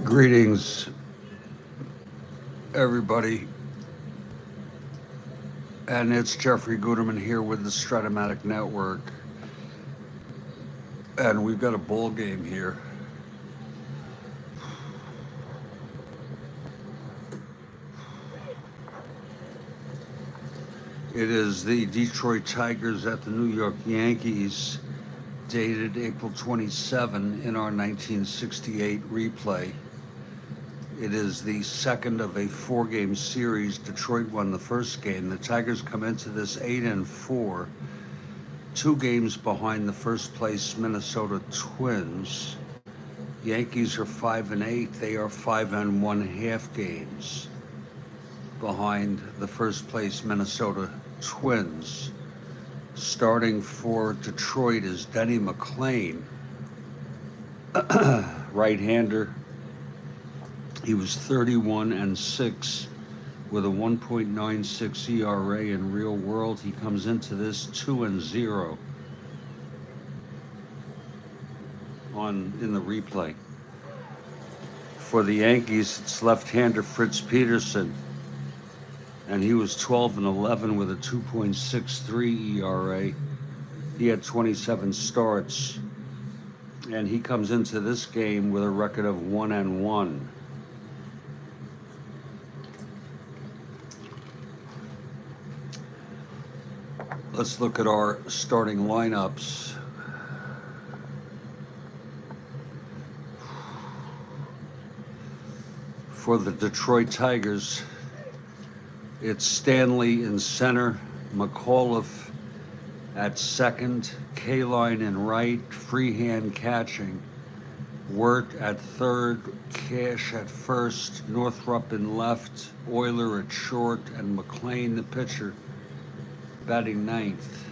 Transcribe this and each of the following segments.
Greetings, everybody, and it's Jeffrey Guterman here with the Strat-O-Matic Network, and we've got a bowl game here. It is the Detroit Tigers at the New York Yankees, dated April 27 in our 1968 replay. It is the second of a four-game series. Detroit won the first game. The Tigers come into this 8-4, 2 games behind the first place Minnesota Twins. Yankees are 5-8. They are 5-1/2 games behind the first place Minnesota Twins. Starting for Detroit is Denny McLain, right-hander. He was 31-6 with a 1.96 ERA in real world. He comes into this 2-0 in the replay. For the Yankees, it's left-hander Fritz Peterson, and he was 12-11 with a 2.63 ERA. He had 27 starts, and he comes into this game with a record of 1-1. Let's look at our starting lineups. For the Detroit Tigers, it's Stanley in center, McAuliffe at second, Kaline in right, freehand catching, Wirt at third, Cash at first, Northrup in left, Euler at short, and McLain, the pitcher, batting ninth.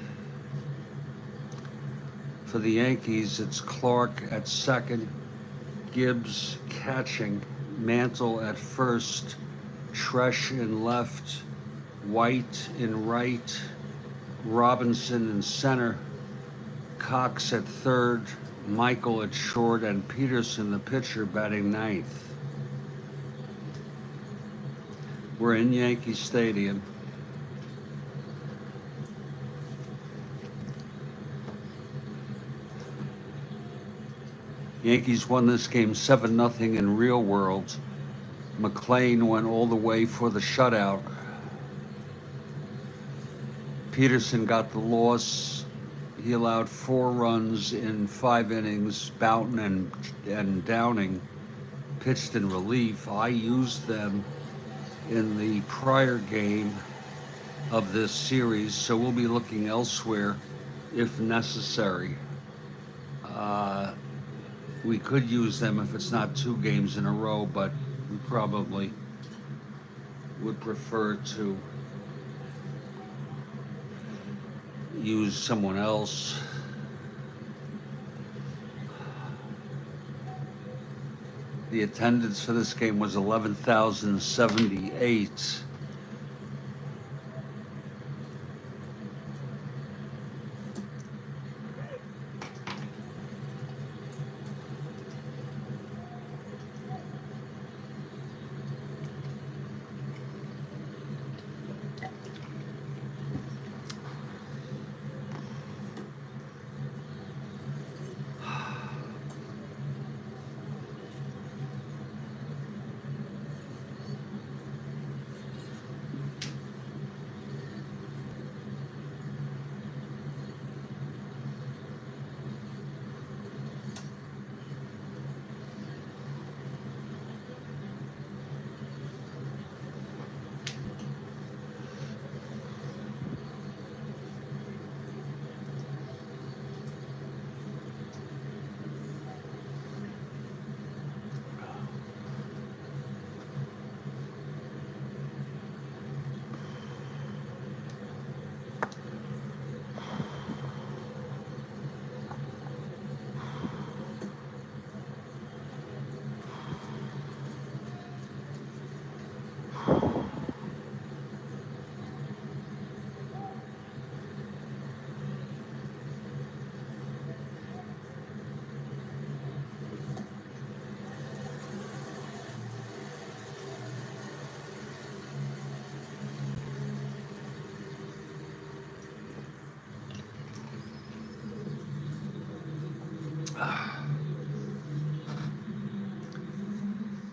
For the Yankees, it's Clark at second, Gibbs catching, Mantle at first, Tresh in left, White in right, Robinson in center, Cox at third, Michael at short, and Peterson, the pitcher, batting ninth. We're in Yankee Stadium. Yankees won this game 7-0 in real world. McLain went all the way for the shutout. Peterson got the loss. He allowed 4 runs in 5 innings. Boughton and Downing pitched in relief. I used them in the prior game of this series, so we'll be looking elsewhere if necessary. We could use them if it's not 2 games in a row, but we probably would prefer to use someone else. The attendance for this game was 11,078.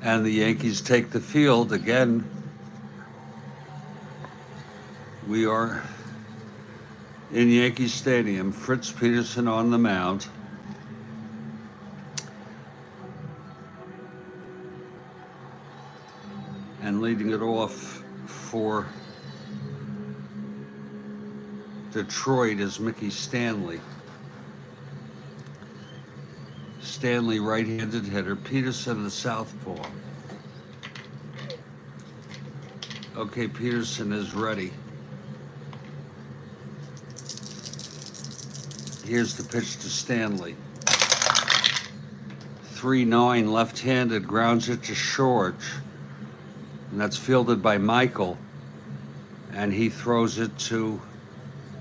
And the Yankees take the field again. We are in Yankee Stadium. Fritz Peterson on the mound. And leading it off for Detroit is Mickey Stanley. Stanley, right-handed hitter. Peterson, the southpaw. Okay, Peterson is ready. Here's the pitch to Stanley. 3-9, left-handed, grounds it to short. And that's fielded by Michael. And he throws it to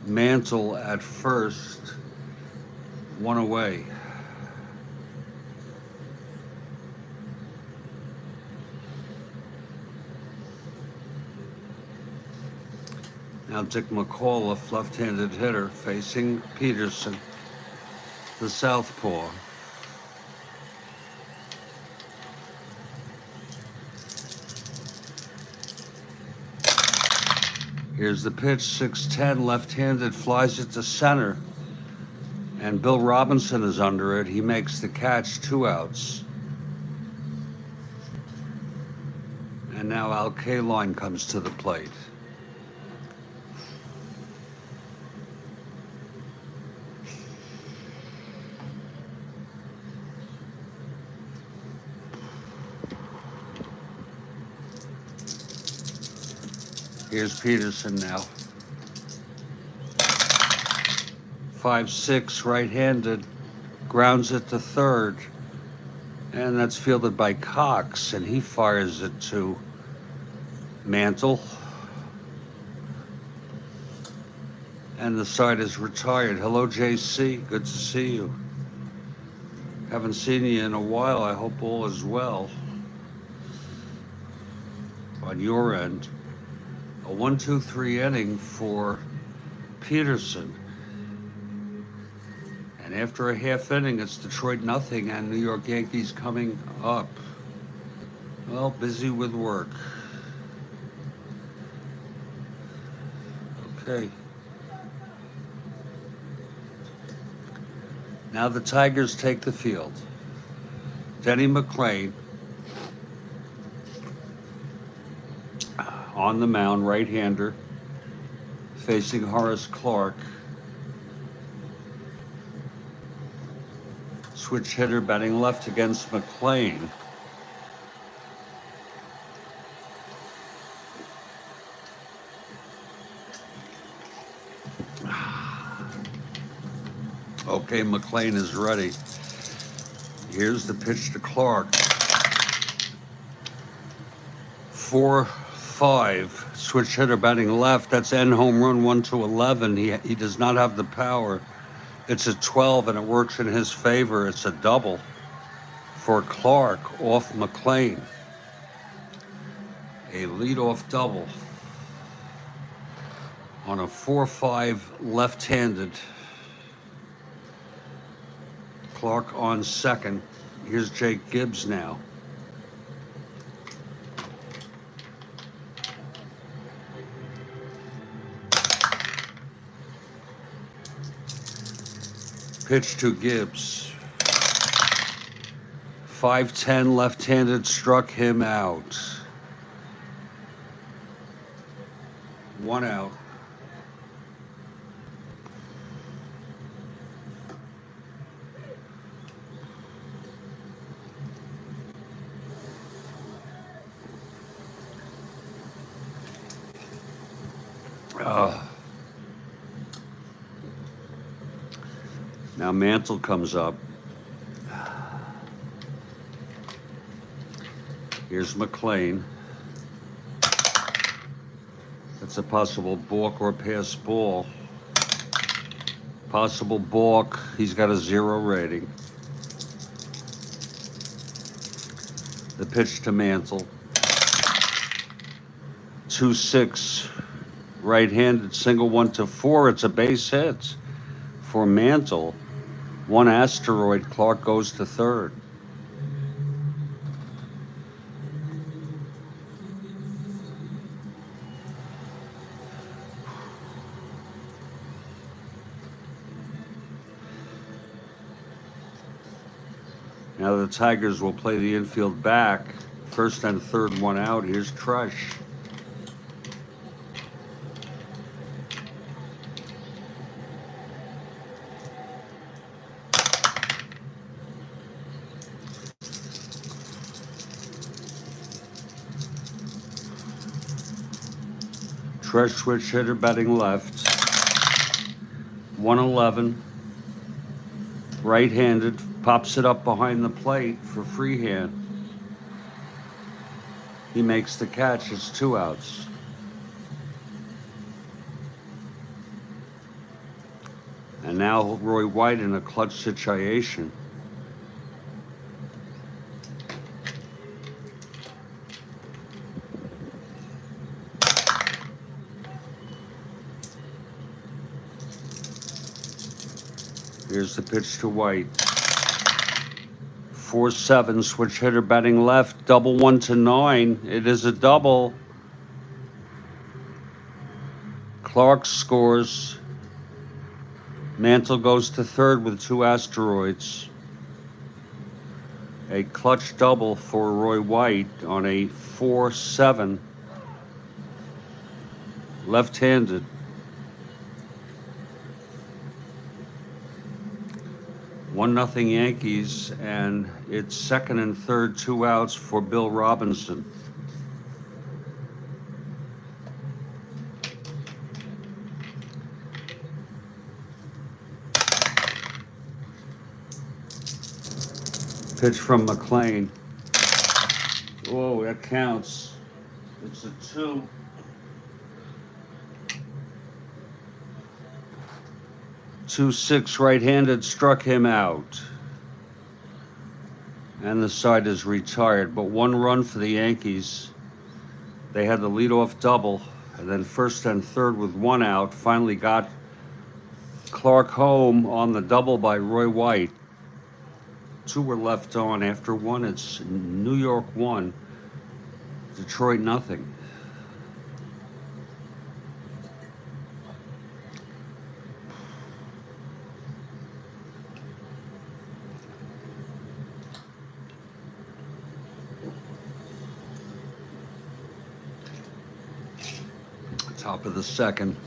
Mantle at first. One away. Now Dick McAuliffe, left-handed hitter, facing Peterson, the southpaw. Here's the pitch, 6-10, left-handed, flies it to center. And Bill Robinson is under it. He makes the catch, 2 outs. And now Al Kaline comes to the plate. Here's Peterson now. 5-6, right-handed, grounds it to third. And that's fielded by Cox, and he fires it to Mantle. And the side is retired. Hello, JC. Good to see you. Haven't seen you in a while. I hope all is well on your end. A 1-2-3 inning for Peterson. And after a half inning, it's Detroit nothing and New York Yankees coming up. Well, busy with work. Okay. Now the Tigers take the field. Denny McLain on the mound, right-hander, facing Horace Clark. Switch hitter batting left against McLain. Okay, McLain is ready. Here's the pitch to Clark. 4-5, switch hitter batting left. That's end home run, 1-11. He does not have the power. It's a 12 and it works in his favor. It's a double for Clark off McLain. A leadoff double on a 4-5 left-handed. Clark on second. Here's Jake Gibbs now. Pitch to Gibbs. 5-10 left-handed, struck him out. 1 out. Now Mantle comes up. Here's McLain. That's a possible balk or pass ball. Possible balk. He's got a 0 rating. The pitch to Mantle. 2-6. Right-handed, single 1-4. It's a base hit for Mantle. 1 asteroid. Clark goes to third. Now the Tigers will play the infield back. First and third, one out. Here's Trush. Trush switch hitter batting left. 111. Right-handed. Pops it up behind the plate for freehand. He makes the catch. It's 2 outs. And now Roy White in a clutch situation. Here's the pitch to White. 4-7, switch hitter batting left, double 1 to 9. It is a double. Clark scores. Mantle goes to third with 2 asteroids. A clutch double for Roy White on a 4-7. Left-handed. 1-0 Yankees, and it's second and third, 2 outs for Bill Robinson. Pitch from McLean. Whoa, that counts. It's a 2. 2-6 right-handed struck him out. And the side is retired. But 1 run for the Yankees. They had the leadoff double. And then first and third with 1 out. Finally got Clark home on the double by Roy White. 2 were left on. After 1, it's New York 1, Detroit nothing. Top of the second.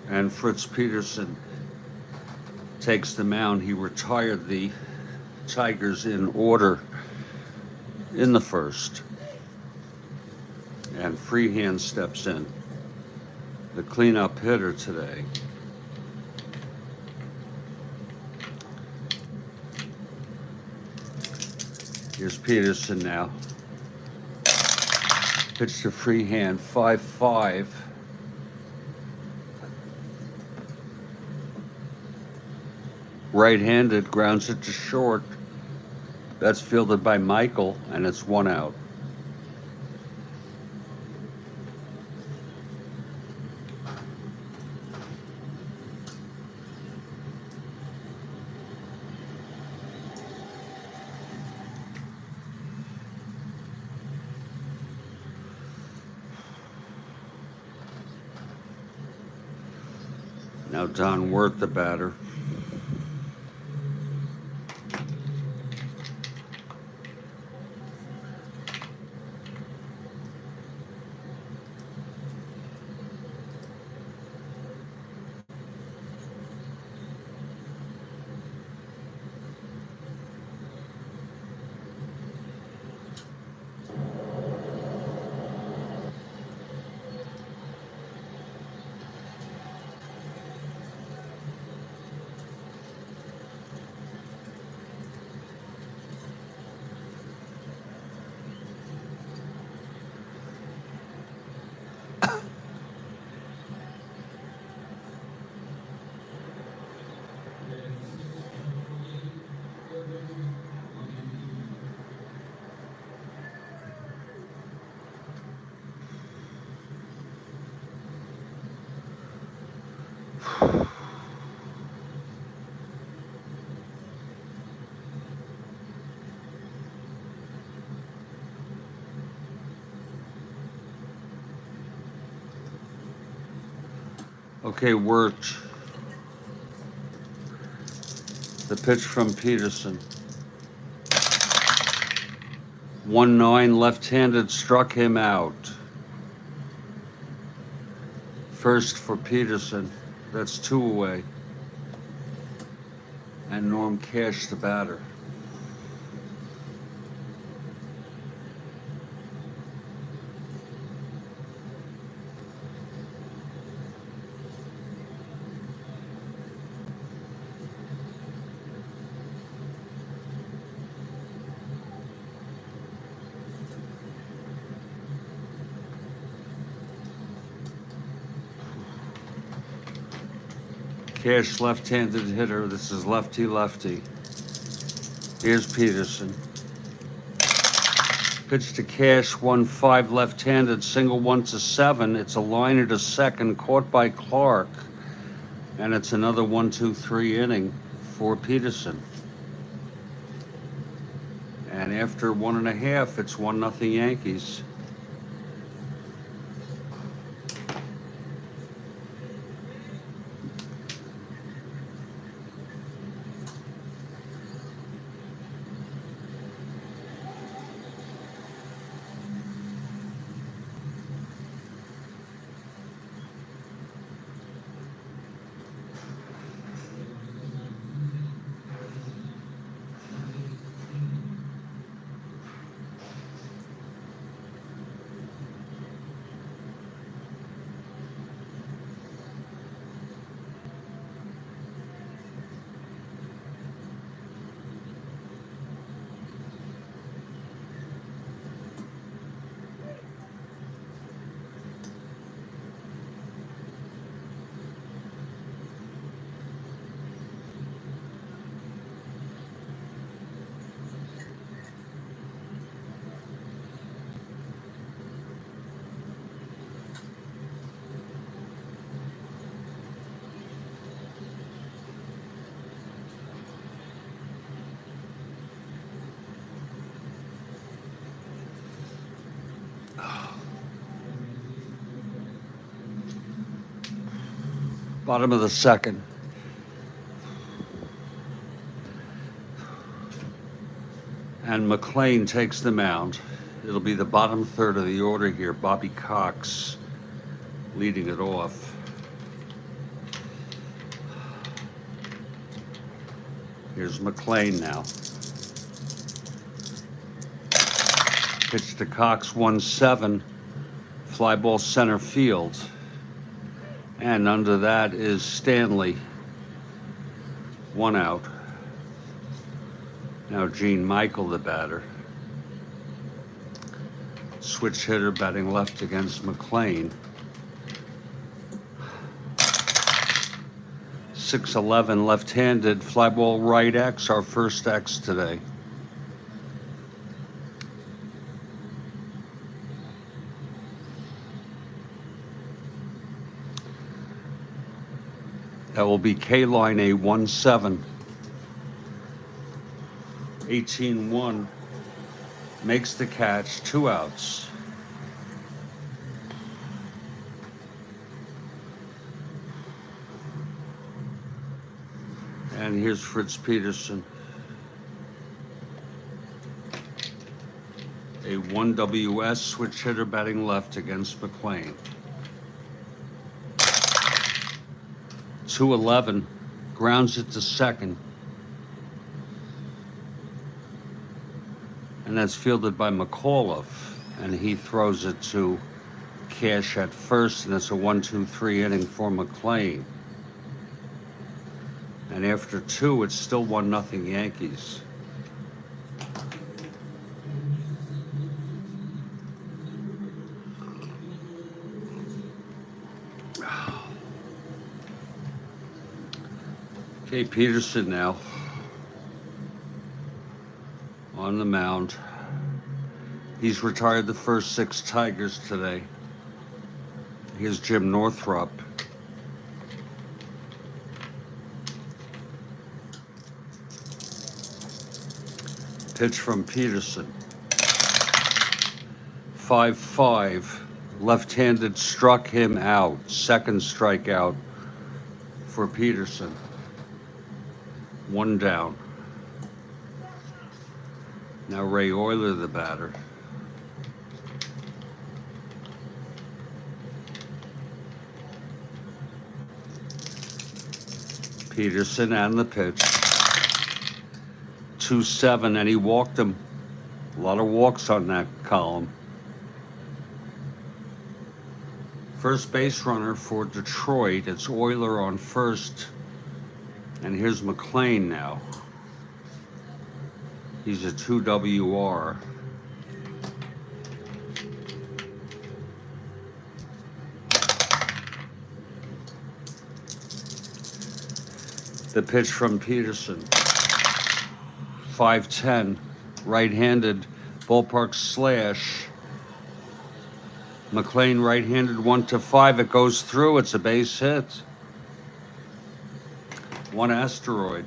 And Fritz Peterson takes the mound. He retired the Tigers in order in the first. And Freehand steps in, the cleanup hitter today. Here's Peterson now. Pitch to Freehand, 5-5. Right-handed, grounds it to short. That's fielded by Michael, and it's 1 out. Now Don Wirth, the batter. Okay, Wirt. The pitch from Peterson. 1-9 left-handed, struck him out. First for Peterson. That's 2 away. And Norm Cash, the batter. Cash, left-handed hitter. This is lefty-lefty. Here's Peterson. Pitch to Cash, 1-5 left-handed, single 1-7. It's a liner to second, caught by Clark. And it's another 1-2-3 inning for Peterson. And after 1.5, it's 1-0 Yankees. Bottom of the second. And McLean takes the mound. It'll be the bottom third of the order here. Bobby Cox leading it off. Here's McLean now. Pitch to Cox, 1-7. Fly ball center field. And under that is Stanley. 1 out. Now Gene Michael, the batter. Switch hitter batting left against McLean. 6-11 left-handed, fly ball right X, our first X today. That will be K-line a 1-7. 18-1 makes the catch, 2 outs. And here's Fritz Peterson. A 1 WS switch hitter batting left against McLean. 2-11, grounds it to second. And that's fielded by McAuliffe, and he throws it to Cash at first, and it's a 1-2-3 inning for McLean. And after 2, it's still 1-0 Yankees. Okay, Peterson now on the mound. He's retired the first 6 Tigers today. Here's Jim Northrup. Pitch from Peterson. 5-5, left-handed, struck him out. Second strikeout for Peterson. 1 down. Now Ray Euler, the batter. Peterson and the pitch. 2-7, and he walked him. A lot of walks on that column. First base runner for Detroit. It's Euler on first. And here's McLean now. He's a 2 WR. The pitch from Peterson. 5-10, right-handed, ballpark slash. McLean right-handed, 1-5. It goes through. It's a base hit. 1 asteroid.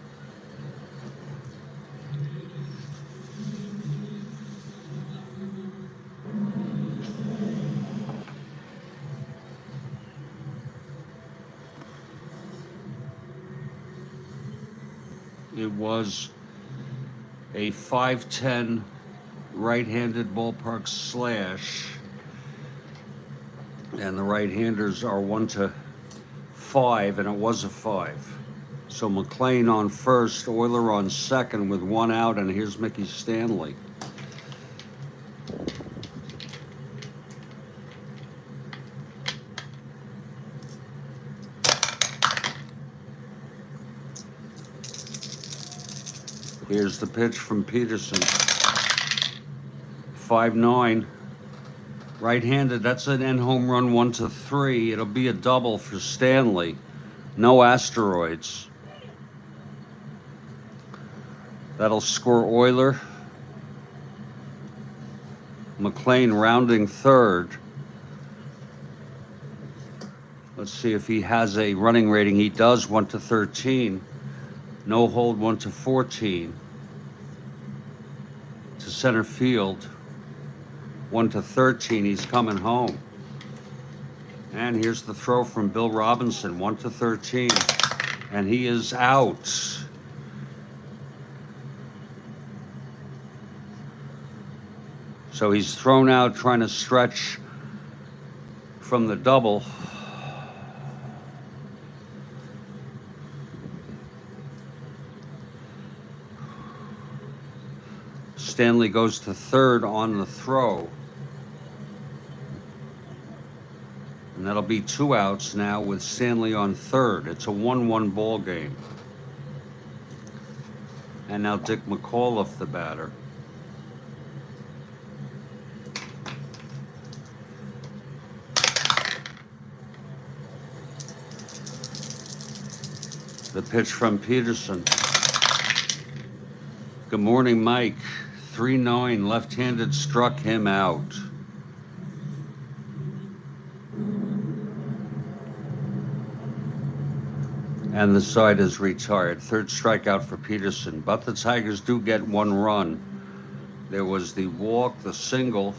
It was a 5-10 right-handed ballpark slash, and the right-handers are 1-5, and it was a 5. So McLean on first, Euler on second with 1 out, and here's Mickey Stanley. Here's the pitch from Peterson. 5-9. Right-handed, that's an end home run, 1-3. It'll be a double for Stanley. No asteroids. That'll score Euler. McLean rounding third. Let's see if he has a running rating. He does, 1-13. No hold, 1-14. To center field, 1-13. He's coming home. And here's the throw from Bill Robinson, 1-13. And he is out. So he's thrown out trying to stretch from the double. Stanley goes to third on the throw. And that'll be 2 outs now with Stanley on third. It's a 1-1 ball game. And now Dick McAuliffe, the batter. The pitch from Peterson. Good morning, Mike. 3-9, left-handed, struck him out. And the side is retired. Third strikeout for Peterson. But the Tigers do get 1 run. There was the walk, the single.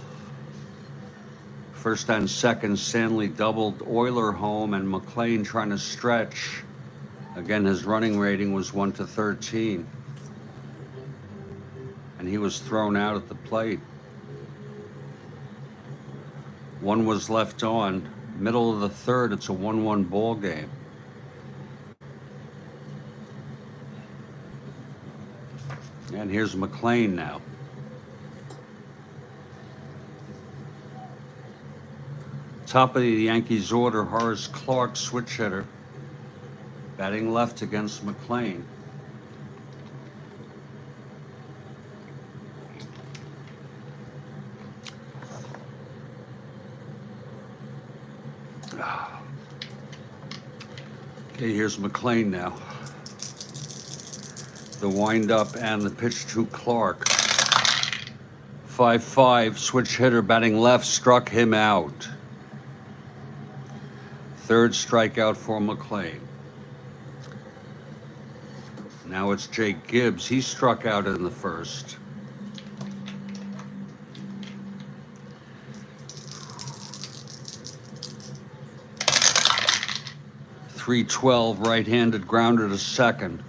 First and second, Stanley doubled Euler home, and McLean trying to stretch. Again, his running rating was 1-13. And he was thrown out at the plate. 1 was left on. Middle of the third, it's a 1-1 ball game. And here's McLean now. Top of the Yankees order, Horace Clarke, switch hitter. Batting left against McLean. Okay, here's McLean now. The windup and the pitch to Clarke. 5-5, switch hitter batting left, struck him out. Third strikeout for McLean. Now it's Jake Gibbs. He struck out in the first. 3-12, right-handed grounder to second.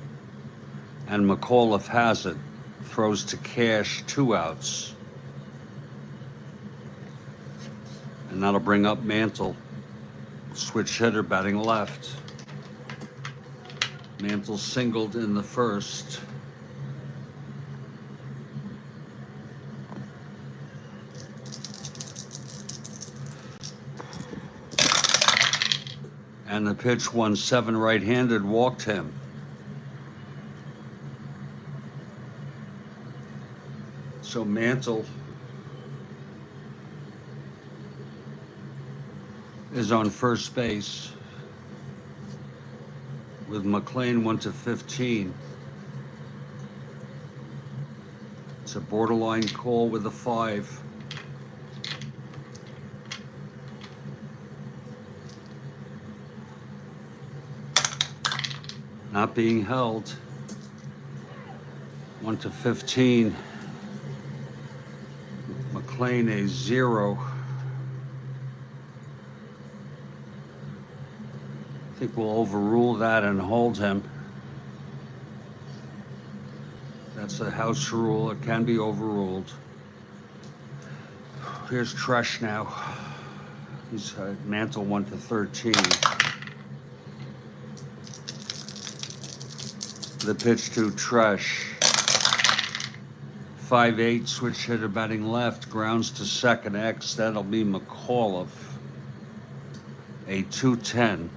And McAuliffe has it. Throws to Cash, 2 outs. And that'll bring up Mantle. Switch hitter batting left. Mantle singled in the first. And the pitch 1-7, right-handed, walked him. So Mantle is on first base with McLean 1-15. It's a borderline call with a 5. Not being held. 1-15. McLean a 0. I think we'll overrule that and hold him. That's a house rule. It can be overruled. Here's Tresh now. He's Mantle 1-13. The pitch to Tresh. 5-8, switch hitter batting left, grounds to second X. That'll be McAuliffe. A 2-10.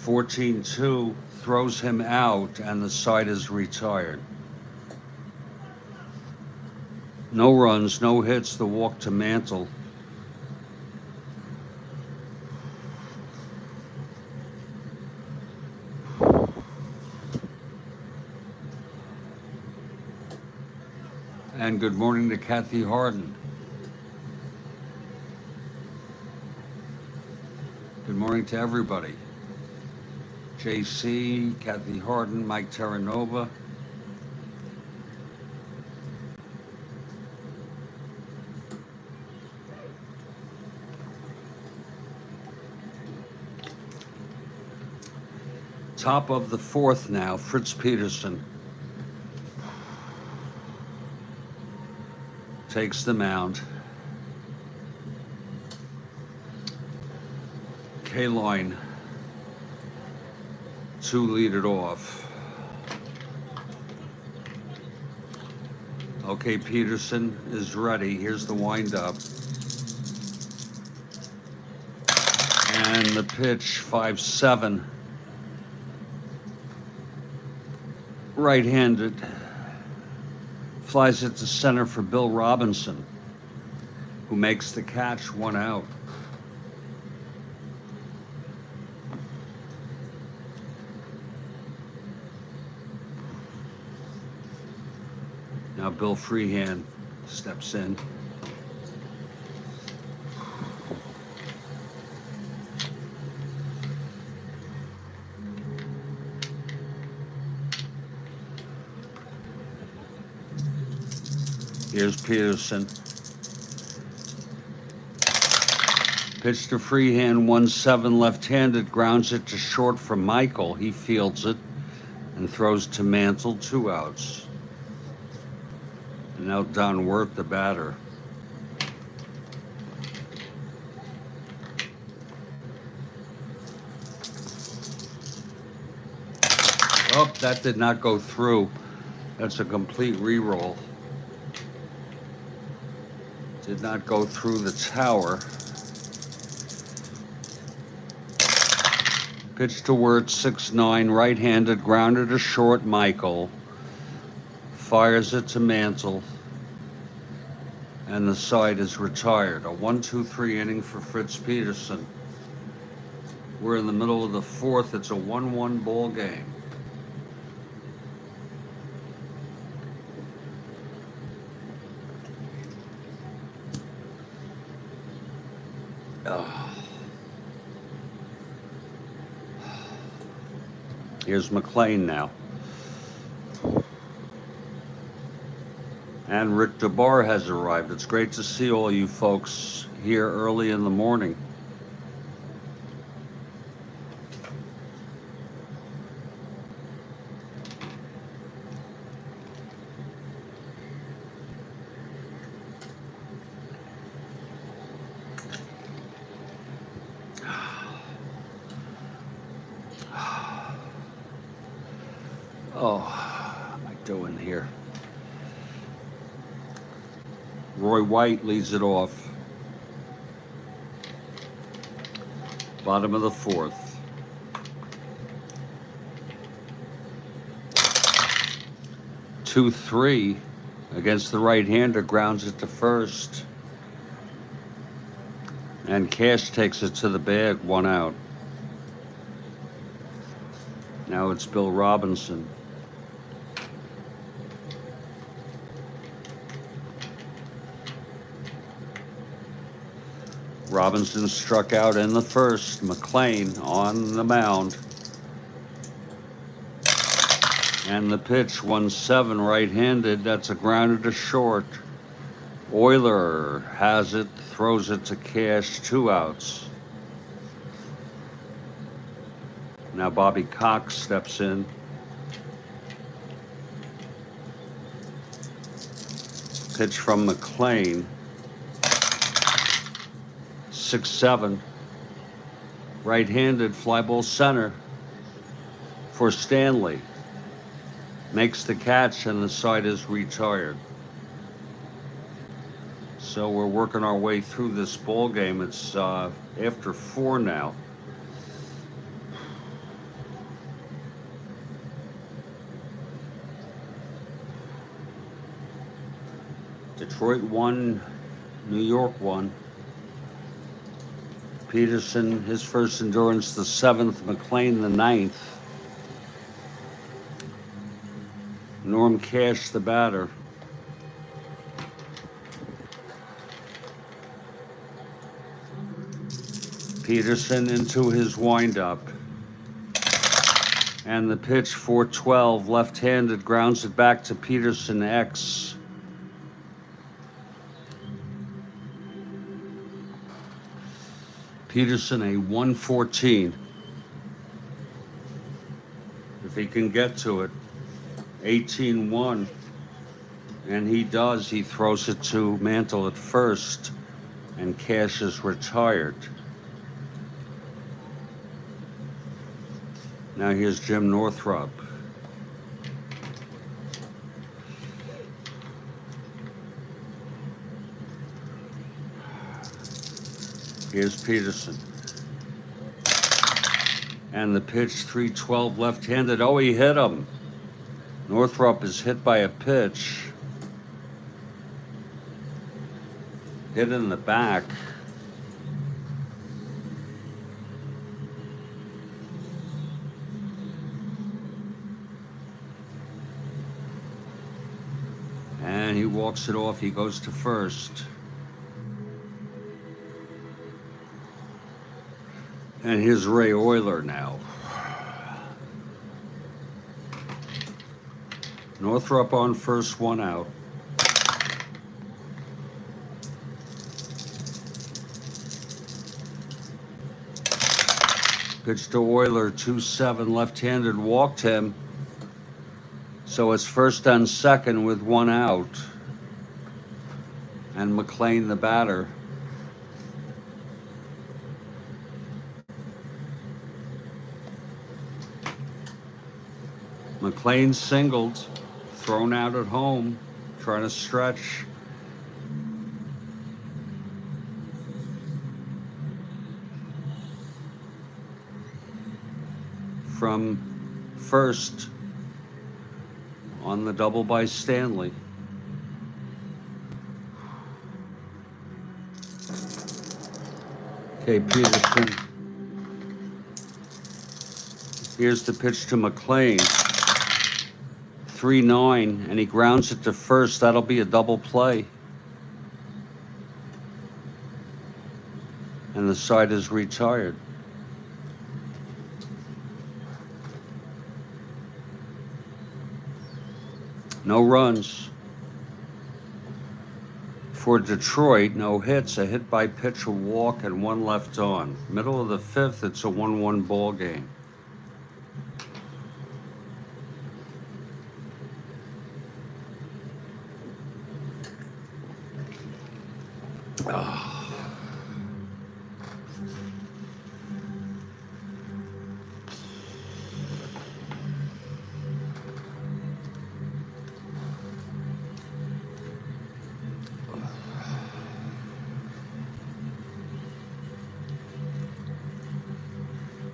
14-2, throws him out, and the side is retired. No runs, no hits, the walk to Mantle. And good morning to Kathy Harden. Good morning to everybody. JC, Kathy Harden, Mike Terranova. Top of the 4th now, Fritz Peterson takes the mound. K-line to lead it off. Okay, Peterson is ready. Here's the windup. And the pitch, 5-7. Right-handed. Flies it to center for Bill Robinson, who makes the catch, 1 out. Now Bill Freehand steps in. Here's Peterson. Pitch to Freehand, 1-7, left-handed, grounds it to short for Michael. He fields it and throws to Mantle, 2 outs. And now Don Wirth, the batter. Oh, that did not go through. That's a complete re-roll. Did not go through the tower. Pitch to Wirth, 6-9, right-handed, grounder to short, Michael. Fires it to Mantle. And the side is retired. A 1-2-3 inning for Fritz Peterson. We're in the middle of the 4th. It's a 1-1 ball game. Here's McLean now. And Rick DeBar has arrived. It's great to see all you folks here early in the morning. Oh, what am I doing here? Roy White leads it off. Bottom of the fourth. Two, three against the right-hander, grounds it to first. And Cash takes it to the bag, one out. Now it's Bill Robinson. Robinson struck out in the first. McLean on the mound. And the pitch, 1-7, right-handed. That's a grounder to short. Euler has it, throws it to Cash, 2 outs. Now Bobby Cox steps in. Pitch from McLean. 6-7. Right-handed, fly ball center for Stanley. Makes the catch and the side is retired. So we're working our way through this ball game. It's after 4 now. Detroit 1, New York 1. Peterson, his first endurance, the 7th. McLean, the 9th. Norm Cash, the batter. Peterson into his windup. And the pitch, 4-12, left-handed, grounds it back to Peterson, X. Peterson, a 114. If he can get to it, 18-1. And he does. He throws it to Mantle at first, and Cash is retired. Now here's Jim Northrup. Here's Peterson. And the pitch, 3-12, left-handed. Oh, he hit him. Northrup is hit by a pitch. Hit in the back. And he walks it off. He goes to first. And here's Ray Euler now. Northrup on first, 1 out. Pitch to Euler, 2-7, left-handed, walked him. So it's first and second with 1 out. And McLean, the batter. McLean singled, thrown out at home, trying to stretch. From first on the double by Stanley. Okay, Peterson. Here's the pitch to McLean. 3-9, and he grounds it to first. That'll be a double play. And the side is retired. No runs. For Detroit, no hits, a hit by pitch, a walk, and one left on. Middle of the fifth, it's a 1-1 ball game.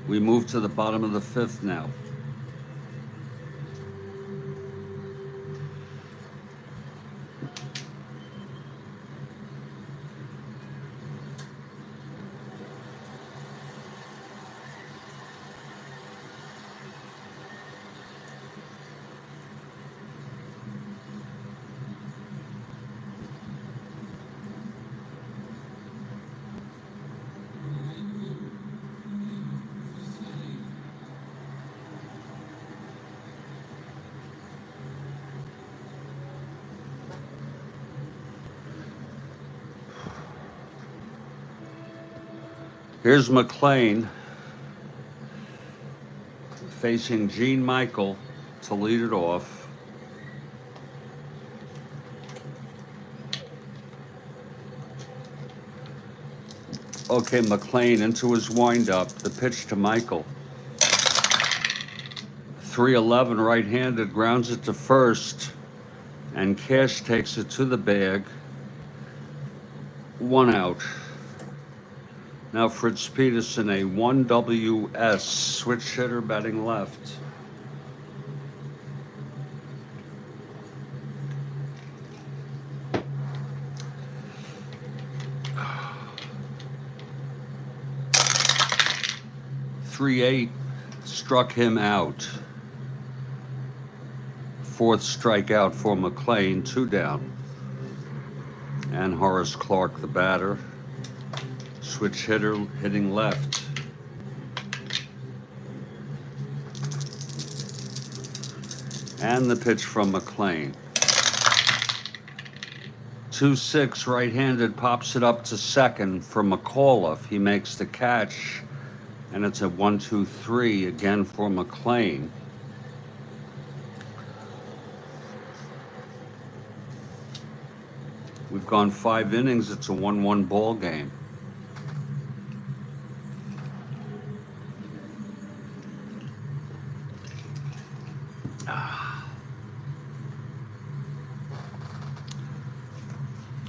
We move to the bottom of the fifth now. Here's McLean facing Gene Michael to lead it off. Okay, McLean into his windup. The pitch to Michael. 3-11 right-handed, grounds it to first, and Cash takes it to the bag. 1 out. Now Fritz Peterson, a 1 WS, switch hitter batting left. .38 struck him out. Fourth strikeout for McLean, 2 down. And Horace Clark, the batter. Switch hitter hitting left. And the pitch from McLean. 2-6 right-handed, pops it up to second for McAuliffe. He makes the catch, and it's a 1-2-3 again for McLean. We've gone 5 innings. It's a 1-1 ball game.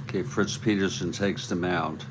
Okay, Fritz Peterson takes the mound.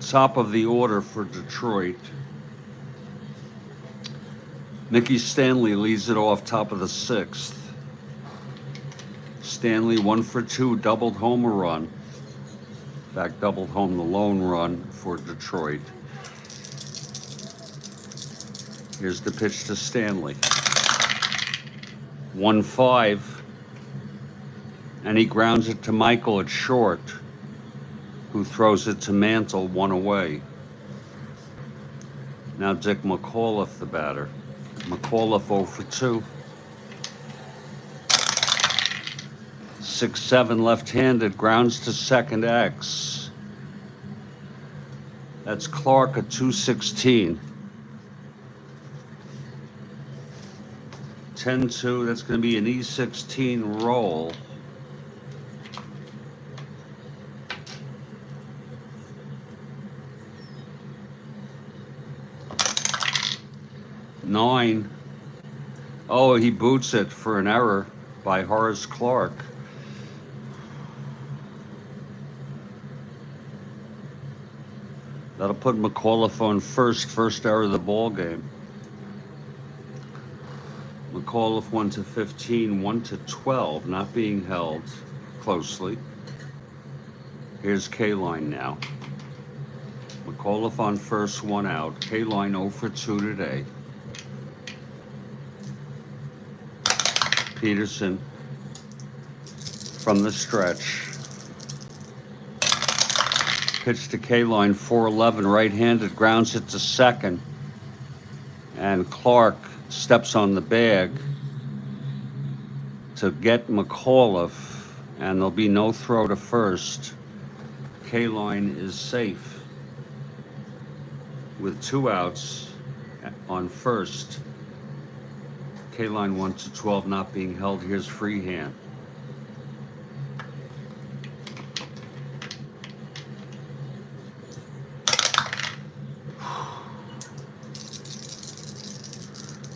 Top of the order for Detroit. Mickey Stanley leads it off, top of the 6th. Stanley 1 for 2, doubled home a run. In fact, doubled home the lone run for Detroit. Here's the pitch to Stanley. 1-5. And he grounds it to Michael at short, who throws it to Mantle, 1 away. Now Dick McAuliffe, the batter. McAuliffe 0 for 2. 6-7 left-handed, grounds to second X. That's Clark at 216. 10-2, that's going to be an E16 roll. Nine. Oh, he boots it for an error by Horace Clark. That'll put McAuliffe on first error of the ball game. McAuliffe 1-15, 1-12, not being held closely. Here's K-line now. McAuliffe on first, 1 out. K-line 0 for 2 today. Peterson from the stretch. Pitch to K-line, 4-11, right-handed, grounds it to second. And Clark steps on the bag to get McAuliffe, and there'll be no throw to first. K-line is safe with 2 outs on first. K-line 1-12, not being held. Here's Freehand.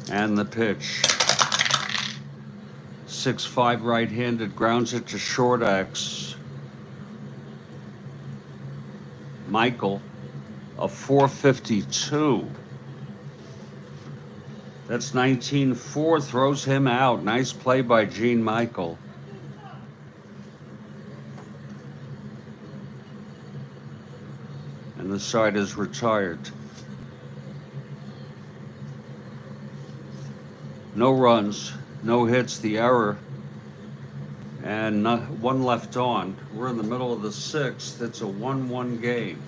And the pitch. 6-5 right-handed, grounds it to short X. Michael, a 452. That's 19-4, throws him out. Nice play by Gene Michael. And the side is retired. No runs, no hits, the error, and one left on. We're in the middle of the 6th. It's a 1-1 game.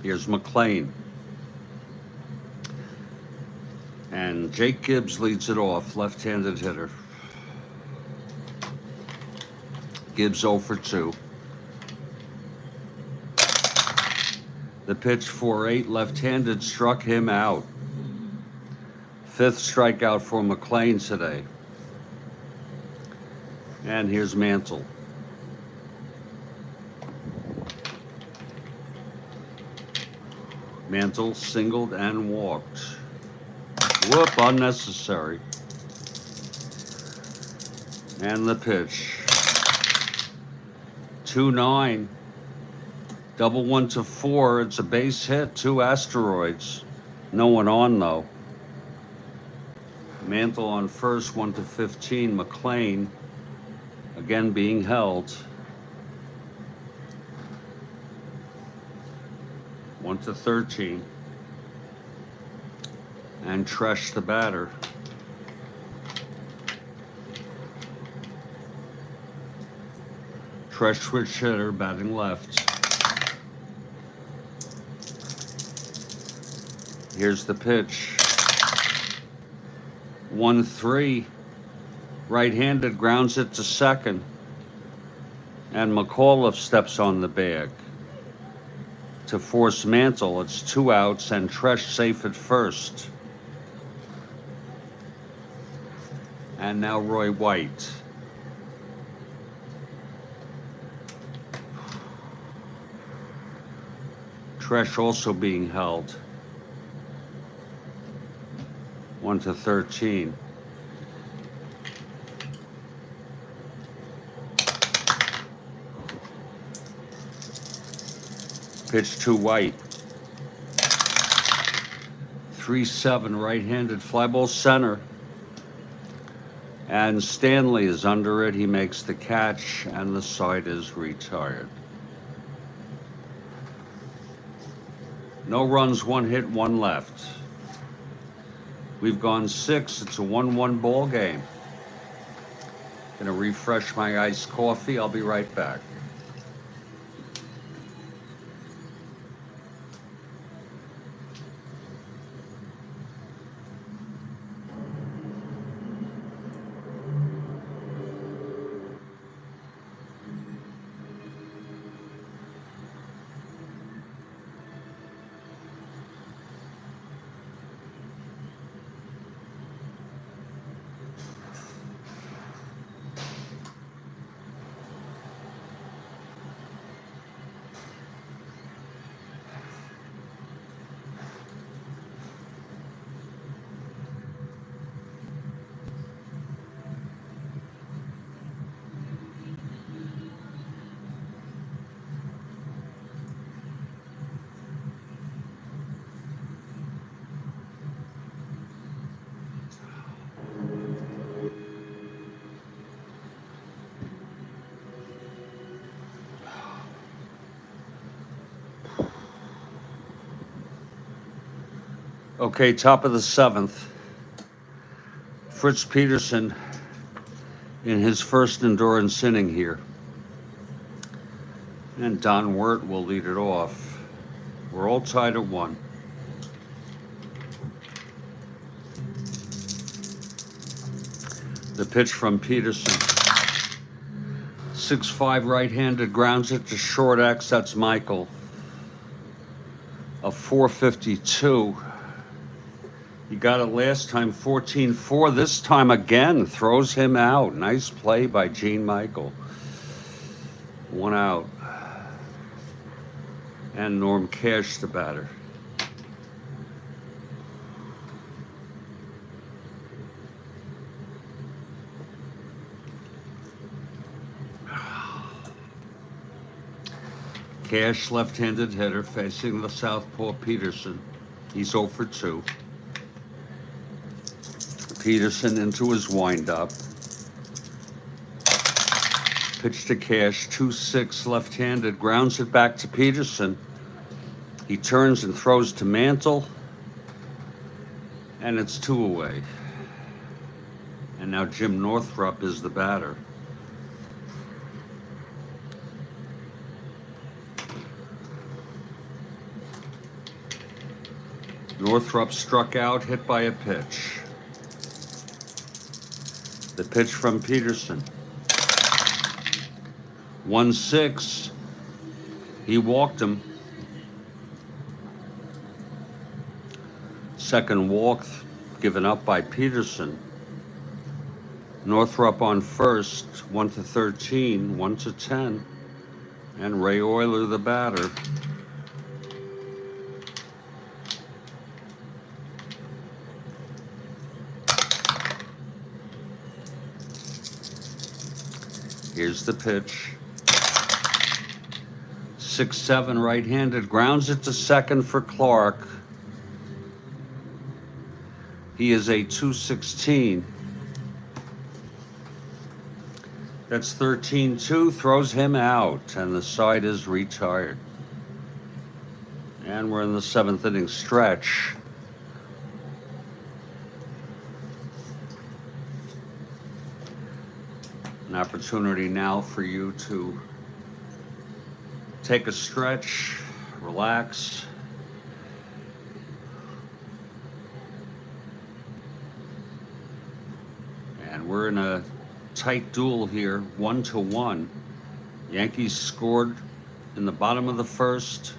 Here's McLean. And Jake Gibbs leads it off, left-handed hitter. Gibbs 0 for 2. The pitch 4-8, left-handed, struck him out. 5th strikeout for McLean today. And here's Mantle. Mantle singled and walked. Whoop, unnecessary. And the pitch. 2-9. Double 1-4. It's a base hit. 2 asteroids. No one on though. Mantle on first, 1-15. McLean again being held. 1-13. And Tresh the batter. Tresh switch hitter, batting left. Here's the pitch. 1-3. Right-handed, grounds it to second. And McAuliffe steps on the bag to force Mantle. It's 2 outs and Tresh safe at first. And now Roy White. Tresh also being held. 1-13. Pitch to White. 3-7 right-handed, fly ball center. And Stanley is under it. He makes the catch, and the side is retired. No runs, 1 hit, 1 left. We've gone 6. It's a 1-1 ball game. Gonna refresh my iced coffee. I'll be right back. Okay, top of the seventh. Fritz Peterson in his first endurance inning here. And Don Wirt will lead it off. We're all tied at 1. The pitch from Peterson. 6'5" right-handed, grounds it to short X. That's Michael. A 452. He got it last time, 14-4. This time again, throws him out. Nice play by Gene Michael. 1 out. And Norm Cash, the batter. Cash, left-handed hitter, facing the southpaw Peterson. He's 0 for 2. Peterson into his windup. Pitch to Cash, 2-6, left-handed, grounds it back to Peterson. He turns and throws to Mantle, and it's 2 away. And now Jim Northrup is the batter. Northrup struck out, hit by a pitch. The pitch from Peterson. 1-6. He walked him. Second walk given up by Peterson. Northrup on first, 1-13, 1-10. And Ray Euler, the batter. Here's the pitch. 6'7", right-handed, grounds it to second for Clark. He is a 216. That's 13-2, throws him out, and the side is retired. And we're in the 7th inning stretch. An opportunity now for you to take a stretch, relax. And we're in a tight duel here, 1-1. Yankees scored in the bottom of the first,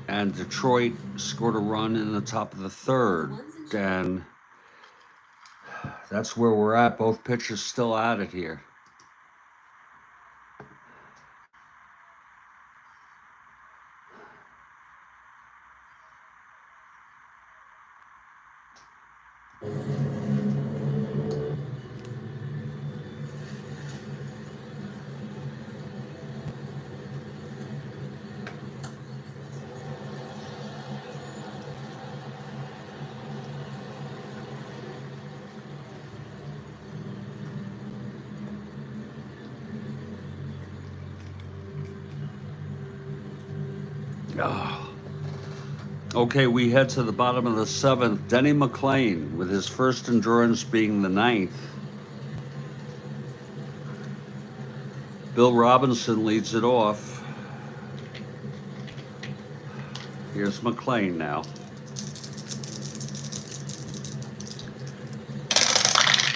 and Detroit scored a run in the top of the third. And that's where we're at. Both pitchers still at it here. Oh. Okay, we head to the bottom of the 7th. Denny McLain with his first endurance being the 9th. Bill Robinson leads it off. Here's McLain now.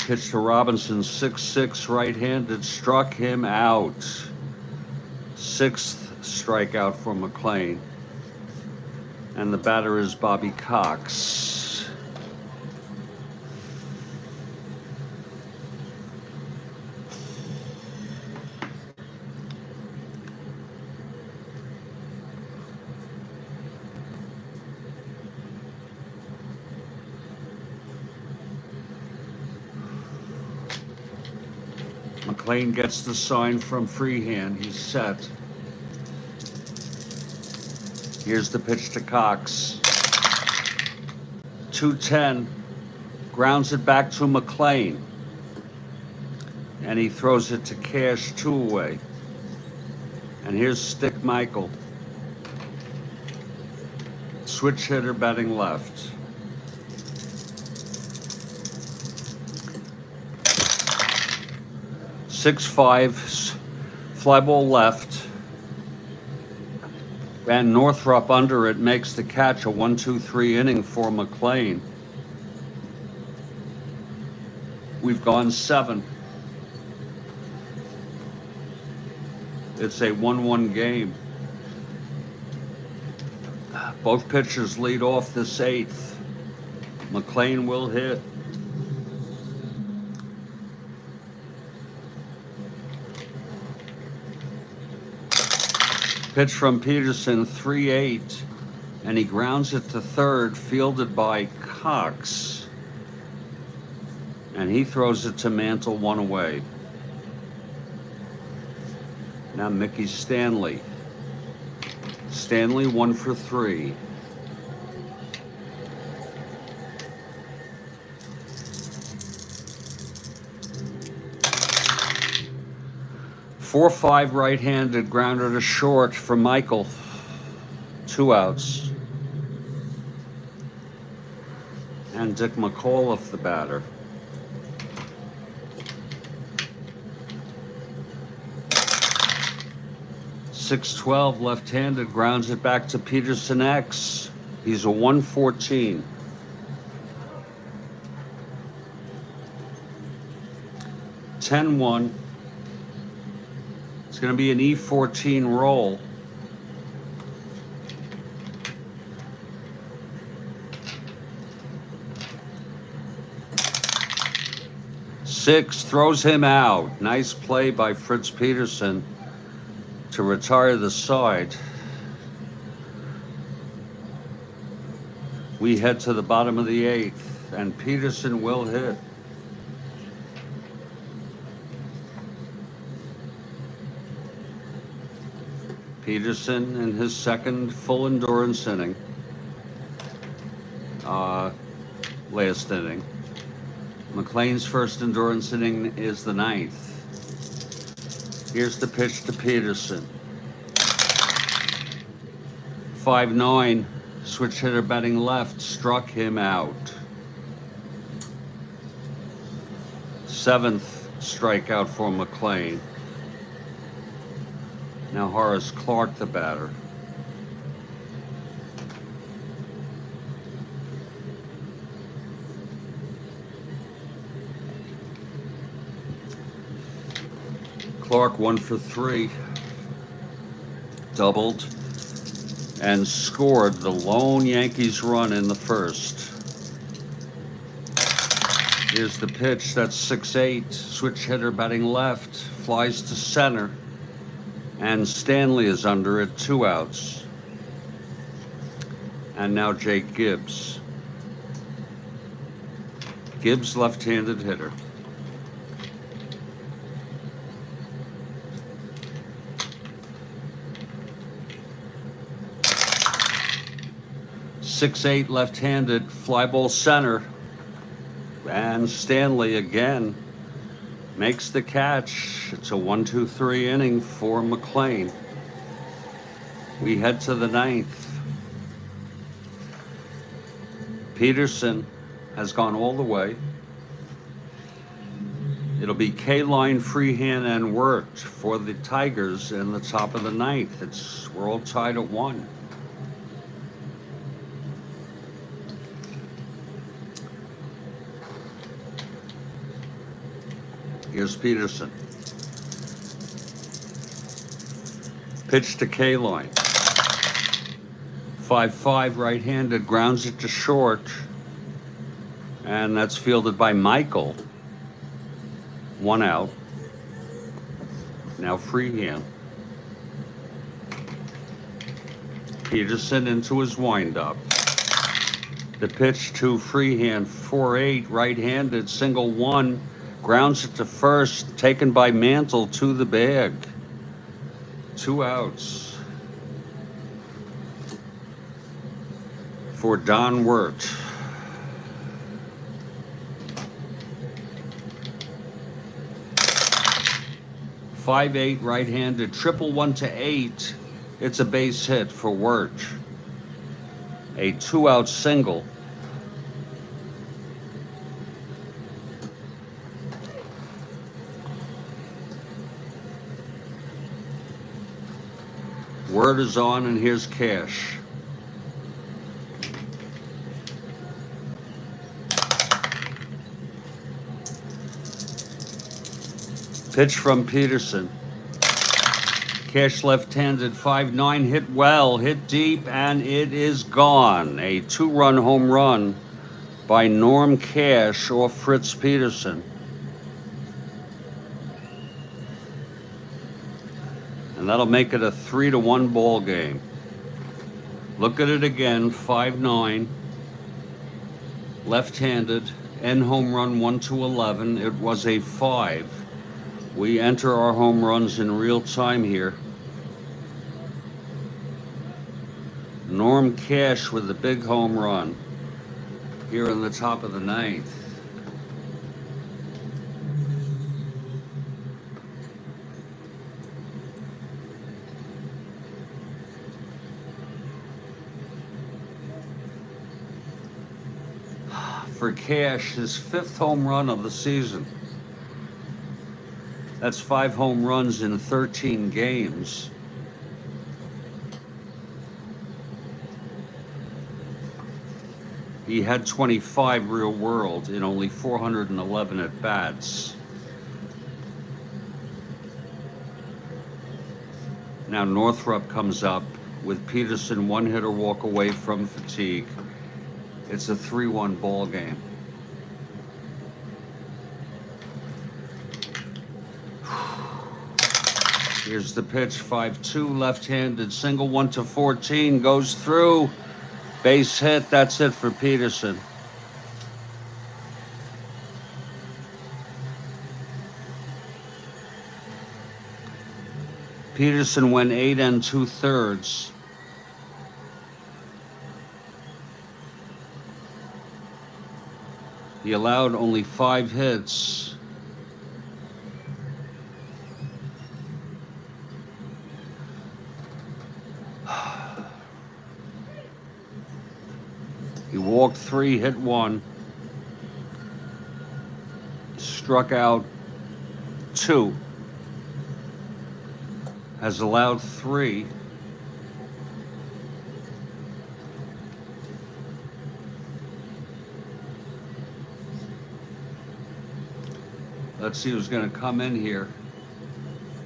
Pitch to Robinson, 6'6", right-handed, struck him out. 6th strikeout for McLain. And the batter is Bobby Cox. McLain gets the sign from Freehand. He's set. Here's the pitch to Cox. 2-10. Grounds it back to McLain. And he throws it to Cash, 2 away. And here's Stick Michael. switch hitter batting left. Six-five, fly ball left. And Northrup under it makes the catch, a 1-2-3 inning for McLean. We've gone 7. It's a 1-1 game. Both pitchers lead off this 8th. McLean will hit. Pitch from Peterson, 3-8, and he grounds it to third, fielded by Cox. And he throws it to Mantle, 1 away. Now Mickey Stanley. Stanley 1 for 3. Four-five right-handed, grounder to short for Michael. 2 outs. And Dick McAuliffe, the batter. 6-12 left-handed, grounds it back to Peterson X. He's a 114. (10-1). It's going to be an E14 roll. Six, throws him out. Nice play by Fritz Peterson to retire the side. We head to the bottom of the 8th, and Peterson will hit. Peterson in his second full endurance inning, last inning. McLean's first endurance inning is the 9th. Here's the pitch to Peterson. 5-9, switch hitter batting left, struck him out. 7th strikeout for McLean. Now Horace Clark, the batter. Clark 1 for 3. Doubled and scored the lone Yankees run in the first. Here's the pitch, that's 6-8, switch hitter batting left, flies to center. And Stanley is under it, 2 outs. And now Jake Gibbs. Gibbs, left-handed hitter. (6-8) left-handed, fly ball center. And Stanley again makes the catch. It's a 1-2-3 inning for McLean. We head to the 9th. Peterson has gone all the way. It'll be K-line, Freehand, and Wirt for the Tigers in the top of the 9th. We're all tied at 1. Here's Peterson. Pitch to K-line. 5-5 right-handed, grounds it to short. And that's fielded by Michael. 1 out. Now Freehand. Peterson into his windup. The pitch to Freehand, 4-8 right-handed, single 1. Grounds it to first, taken by Mantle to the bag. 2 outs for Don Wirt. (5-8 right-handed, triple 1-8. It's a base hit for Wirt. A 2-out single. Word is on, and here's Cash. Pitch from Peterson. Cash left-handed, 5-9, hit well, hit deep, and it is gone. A 2-run home run by Norm Cash off Fritz Peterson. And that'll make it a 3-1 ball game. Look at it again, 5-9, left-handed, end home run 1-11. It was a 5. We enter our home runs in real time here. Norm Cash with a big home run here in the top of the 9th. For Cash, his 5th home run of the season. That's 5 home runs in 13 games. He had 25 real world in only 411 at-bats. Now Northrup comes up with Peterson 1-hitter walk away from fatigue. It's a 3-1 ball game. Here's the pitch, 5-2, left-handed single, 1-14, goes through. Base hit, that's it for Peterson. Peterson went 8 2/3. He allowed only 5 hits. He walked 3, hit 1, struck out 2, has allowed 3. Let's see who's going to come in here.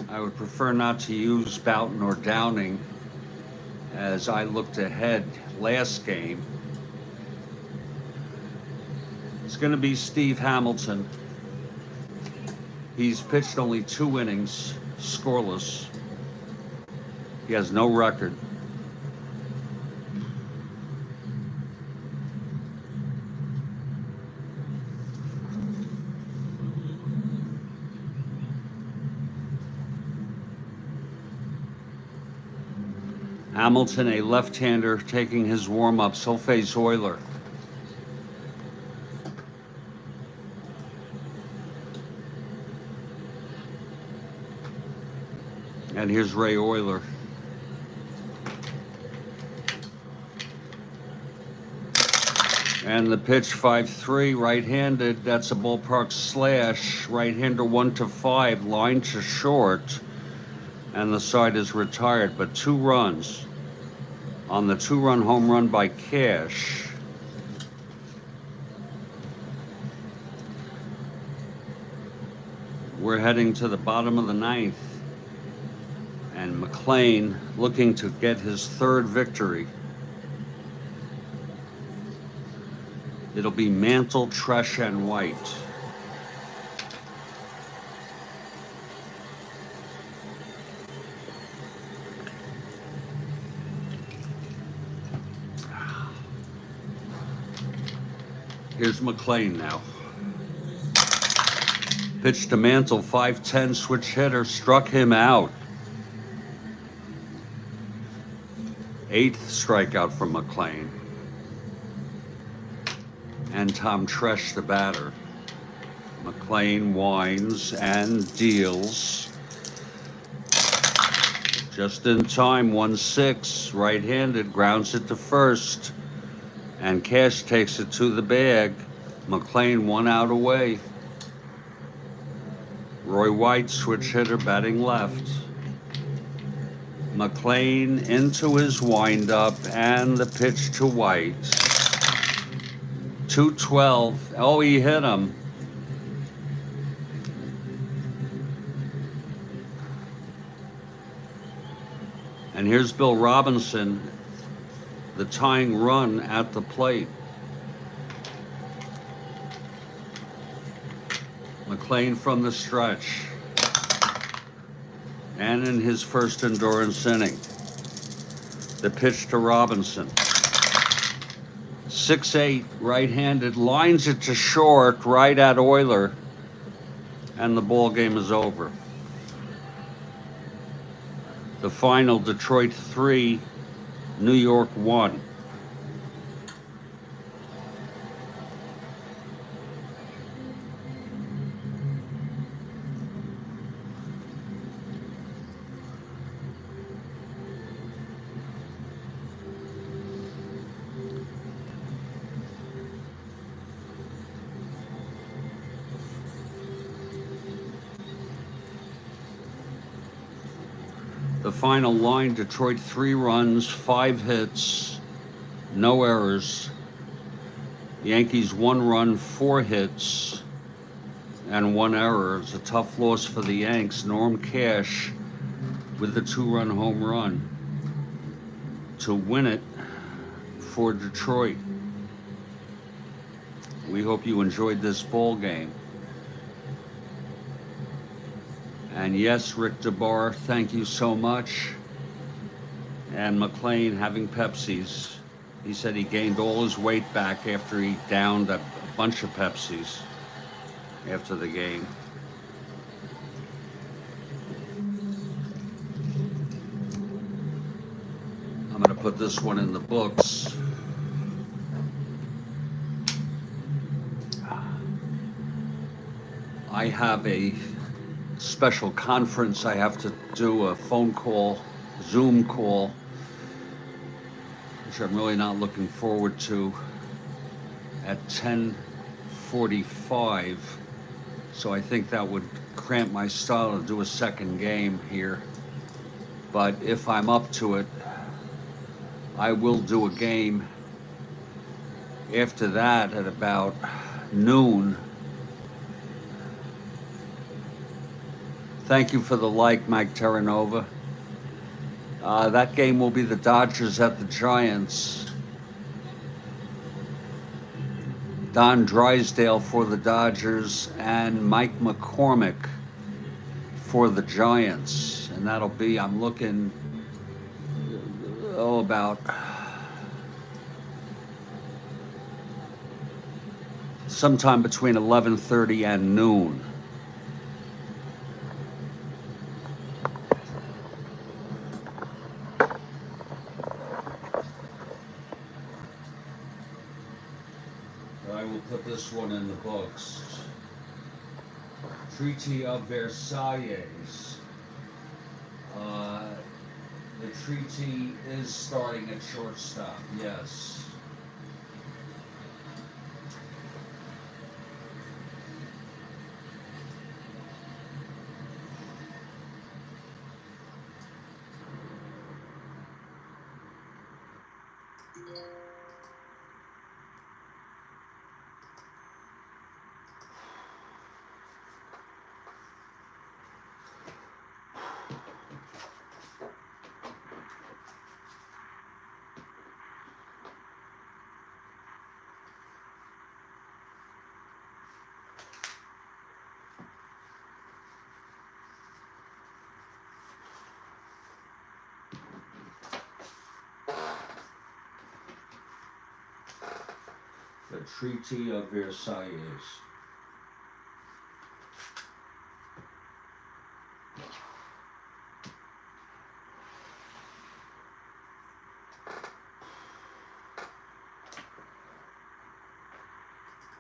I would prefer not to use Boughton or Downing as I looked ahead last game. It's going to be Steve Hamilton. He's pitched only 2 innings, scoreless. He has no record. Hamilton, a left-hander, taking his warm-ups. He'll face Euler. And here's Ray Euler. And the pitch, 5-3, right-handed. That's a ballpark slash. Right-hander 1-5, line to short. And the side is retired, but 2 runs on the 2-run home run by Cash. We're heading to the bottom of the 9th. And McLean looking to get his 3rd victory. It'll be Mantle, Tresh, and White. Here's McLean now. Pitch to Mantle, 5-10, switch hitter, struck him out. 8th strikeout from McLean. And Tom Tresh, the batter. McLean winds and deals. Just in time, 1-6, right-handed, grounds it to first. And Cash takes it to the bag. McLean 1 out away. Roy White, switch hitter, batting left. McLean into his windup and the pitch to White. 212. Oh, he hit him. And here's Bill Robinson, the tying run at the plate. McLean from the stretch. And in his first endurance inning, the pitch to Robinson. 6-8, right-handed, lines it to short, right at Euler, and the ball game is over. The final, Detroit 3, New York 1. The final line, Detroit 3 runs, 5 hits, no errors. Yankees 1 run, 4 hits, and 1 error. It's a tough loss for the Yanks. Norm Cash with the 2-run home run to win it for Detroit. We hope you enjoyed this ball game. And yes, Rick DeBar, thank you so much. And McLean having Pepsis. He said he gained all his weight back after he downed a bunch of Pepsis after the game. I'm going to put this one in the books. I have a special conference. I have to do a phone call, Zoom call, which I'm really not looking forward to, at 10:45. So I think that would cramp my style to do a second game here. But if I'm up to it, I will do a game after that at about noon. Thank you for the like, Mike Terranova. That game will be the Dodgers at the Giants. Don Drysdale for the Dodgers and Mike McCormick for the Giants. And that'll be, I'm looking, about sometime between 11:30 and noon. I will put this one in the books. Treaty of Versailles. The treaty is starting at shortstop, yes. The Treaty of Versailles.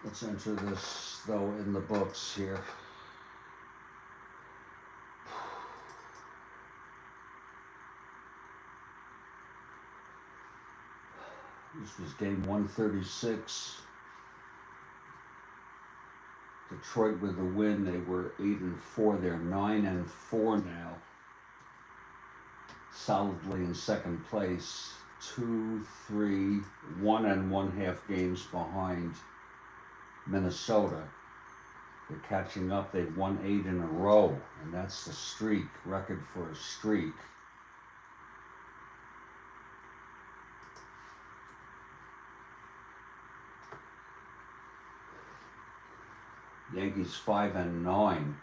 Let's enter this, though, in the books here. This was game 136. Detroit with the win. They were 8-4. They're 9-4 now. Solidly in second place. 2, 3, 1.5 games behind Minnesota. They're catching up. They've won 8 in a row, and that's the streak, record for a streak. Yankees 5-9.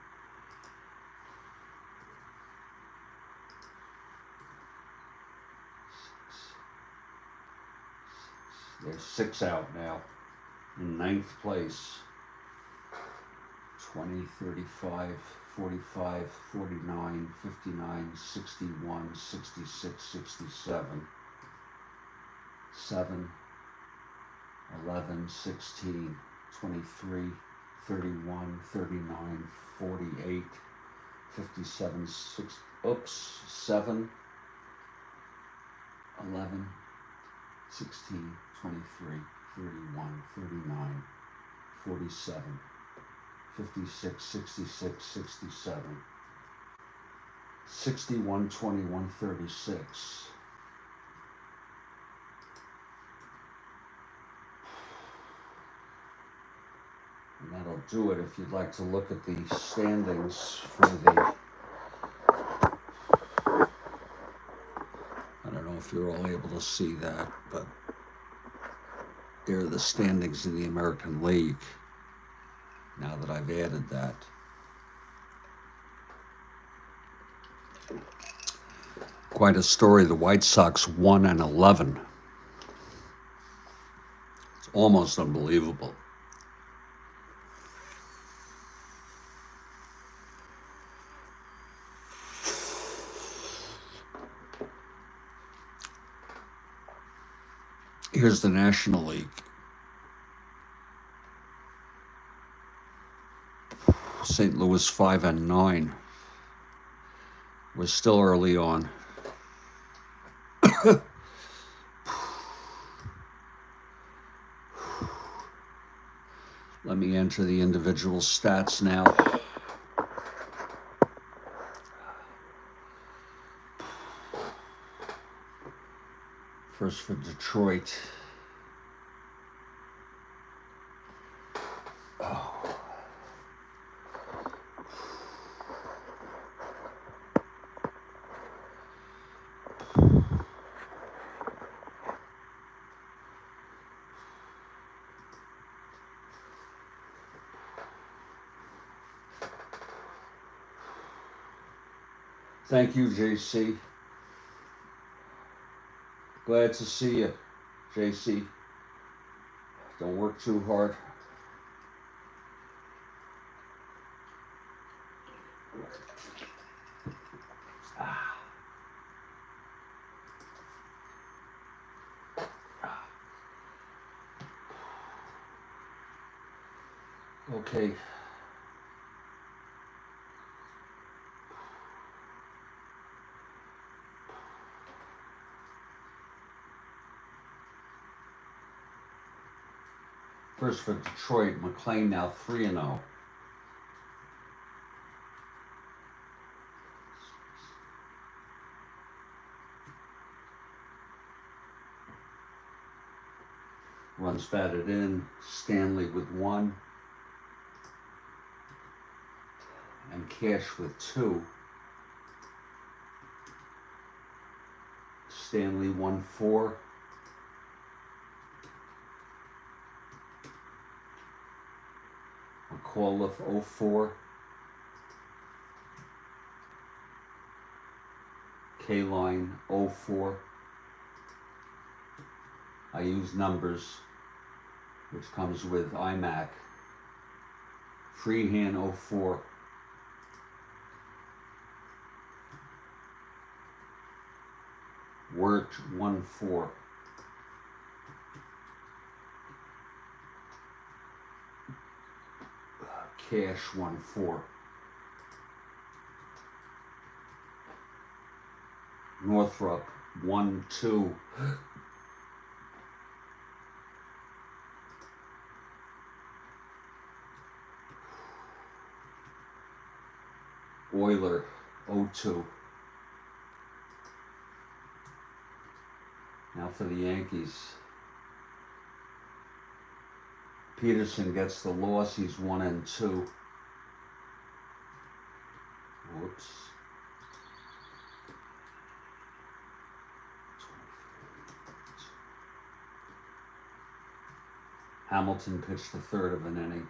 They're 6 out now in 9th place. 20, 35, 45, 49, 59, 61, 66, 67, 7, 11, 16, 23, 31, 39, 48, 57, 7, 11, 16, 23, 31, 39, 47, 56, 66, 67, 61, 21, 36. And that'll do it. If you'd like to look at the standings for the, I don't know if you're all able to see that, but there are the standings in the American League. Now that I've added that. Quite a story. The White Sox 1-11. It's almost unbelievable. Here's the National League. St. Louis 5-9. We're still early on. Let me enter the individual stats now. First for Detroit. Thank you, JC. Glad to see you, JC. Don't work too hard. Okay. First for Detroit, McLean now 3-0. Runs batted in, Stanley with 1. And Cash with 2. Stanley 1-4. McAuliffe 0-4. K-Line 0-4. I use numbers, which comes with iMac. Freehand 0-4. Wirt 1-4. Cash 1-4. Northrop 1-2. Euler, 0-2. Now for the Yankees. Peterson gets the loss. He's 1-2. Whoops. Hamilton pitched the third of an inning.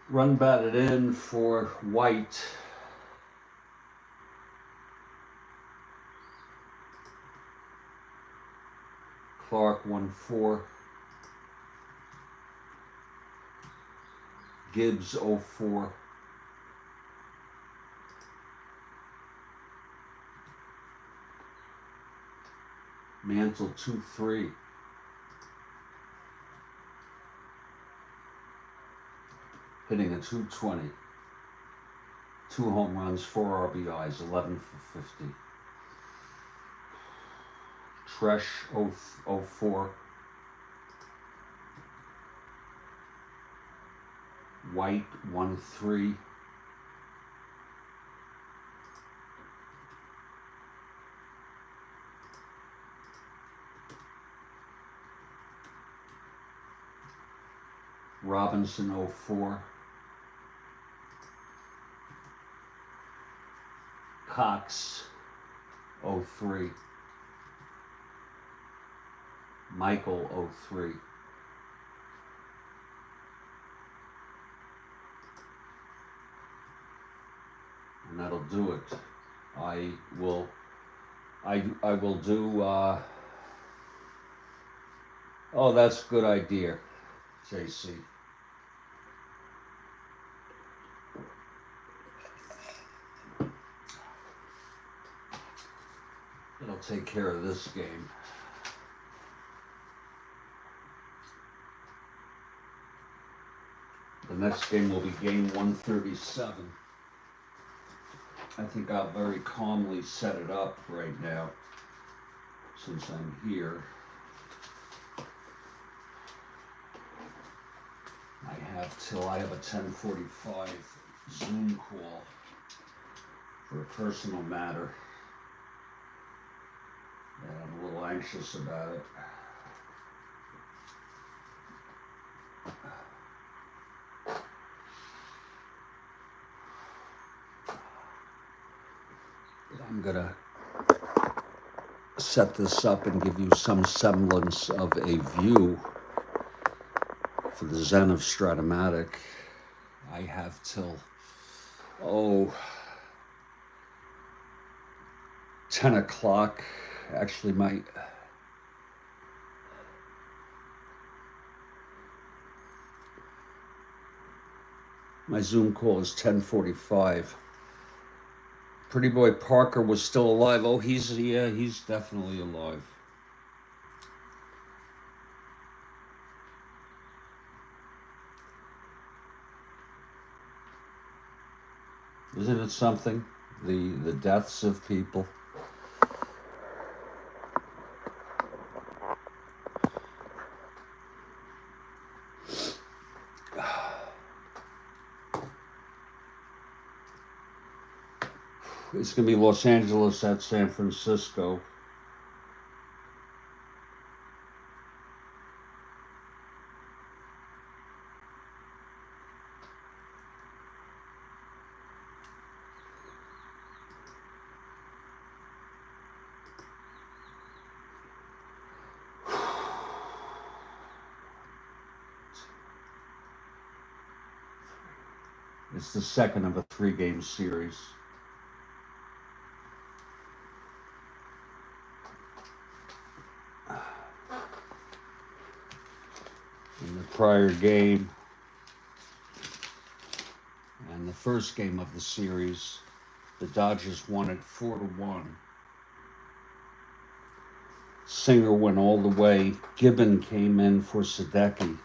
Run batted in for White. Clark 1-4. Gibbs 0-4. Mantle 2-3. Hitting a 220. 2 home runs, 4 RBIs, 11 for 50. Tresh 0-4. White 1-3. Robinson 0-4. Cox 0-3. Michael 0-3. And that'll do it. I will do oh, that's a good idea, JC. It'll take care of this game. The next game will be game 137. I think I'll very calmly set it up right now, since I'm here. I have a 10:45 Zoom call for a personal matter. And I'm a little anxious about it. I'm gonna set this up and give you some semblance of a view for the Zen of Strat-O-Matic. I have till 10 o'clock. Actually, my Zoom call is 10:45. Pretty Boy Parker was still alive. Oh, he's definitely alive. Isn't it something? The deaths of people. It's going to be Los Angeles at San Francisco. It's the second of a 3-game series. In the prior game and the first game of the series, the Dodgers won it 4-1. Singer went all the way. Gibbon came in for Sadecki.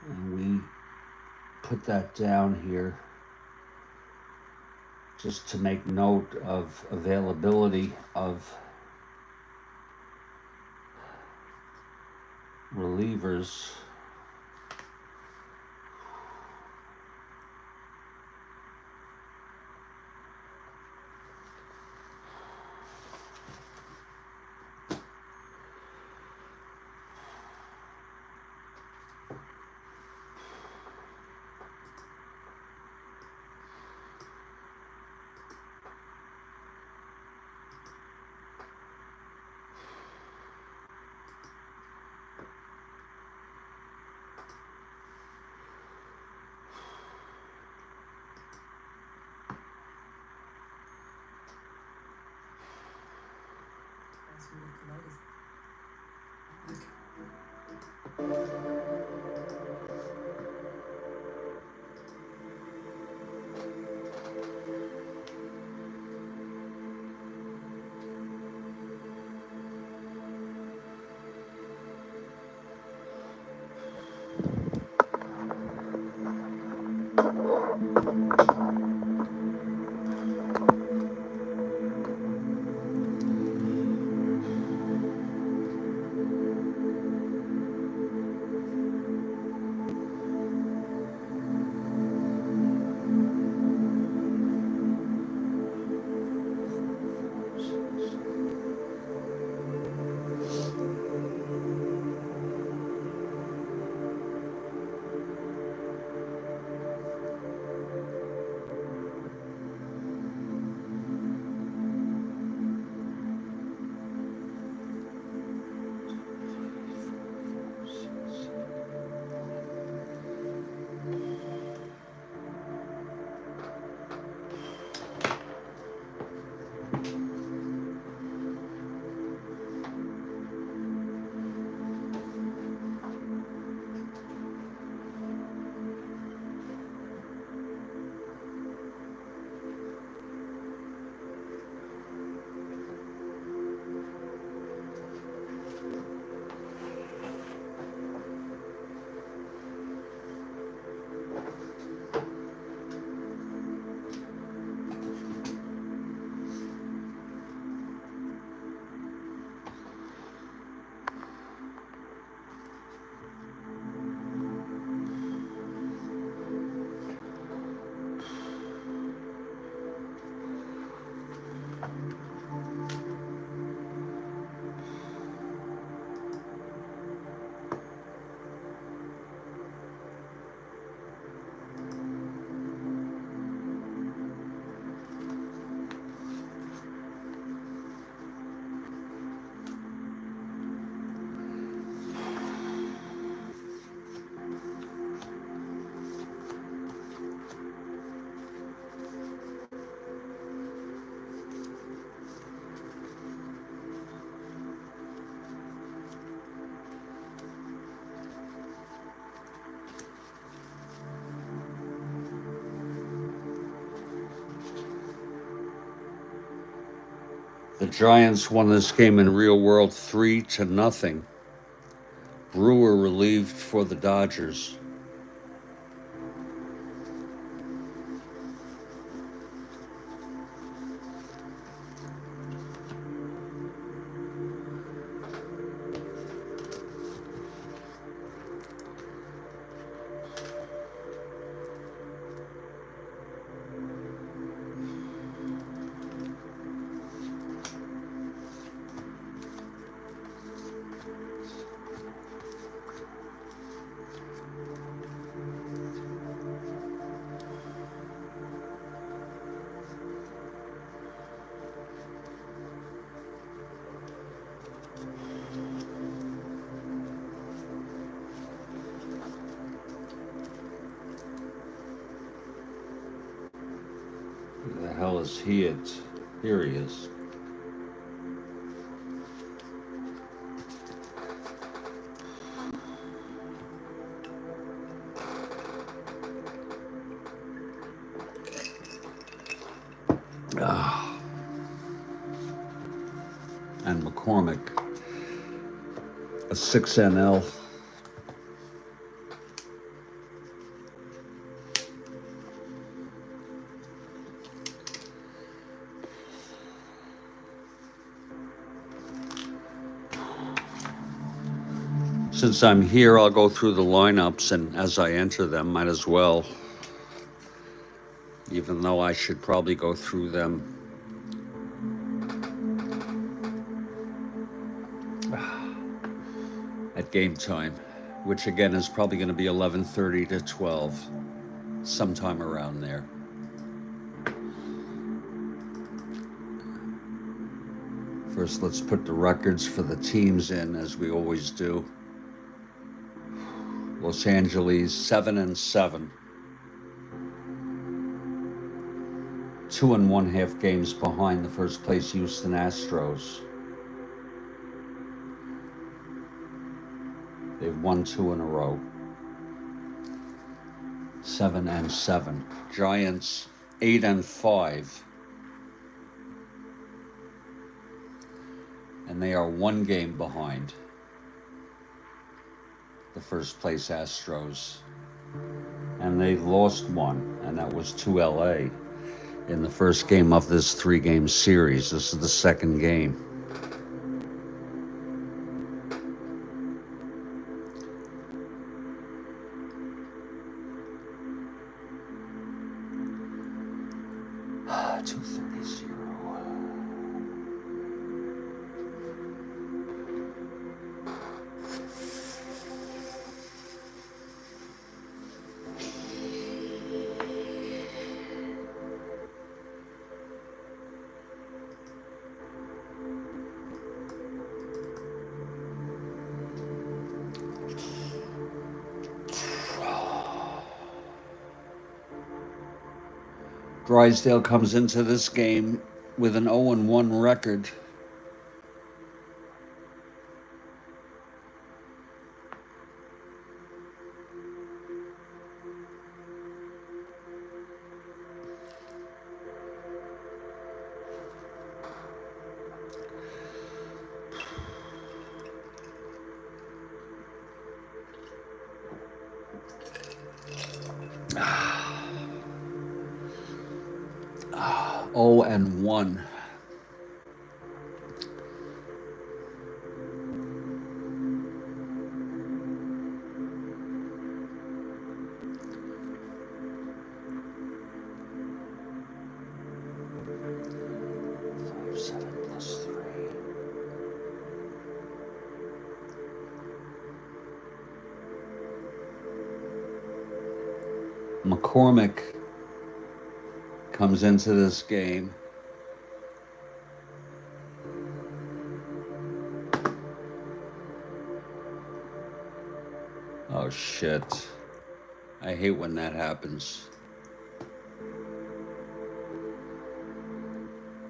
And we put that down here just to make note of availability of relievers. The Giants won this game in real world 3-0. Brewer relieved for the Dodgers. Where the hell is he at? Here he is. And McCormick, a 6 NL. Since I'm here, I'll go through the lineups, and as I enter them, might as well, even though I should probably go through them at game time, which again is probably going to be 11:30 to 12, sometime around there. First, let's put the records for the teams in, as we always do. Los Angeles 7-7, 2 1/2 games behind the first place Houston Astros. They've won 2 in a row. 7-7. Giants 8-5. And they are 1 game behind the first place Astros. And they lost 1, and that was to LA in the first game of this 3-game series. This is the second game. Drysdale comes into this game with an 0-1 record. Oh, and 1. McCormick comes into this game. Oh, shit. I hate when that happens.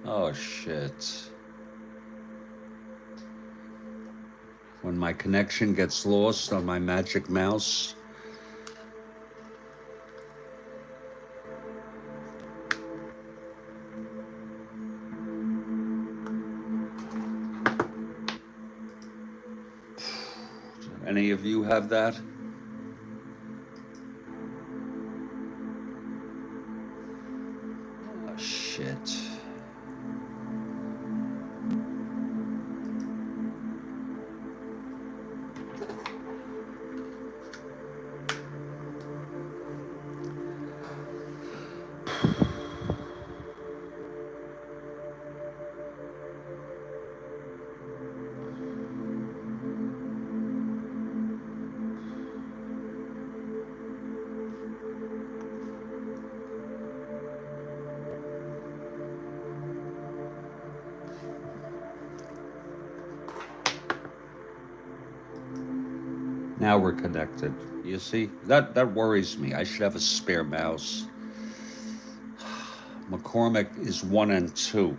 Oh, shit. When my connection gets lost on my magic mouse. Any of you have that? Oh, shit. Now we're connected. You see? That worries me. I should have a spare mouse. McCormick is 1-2.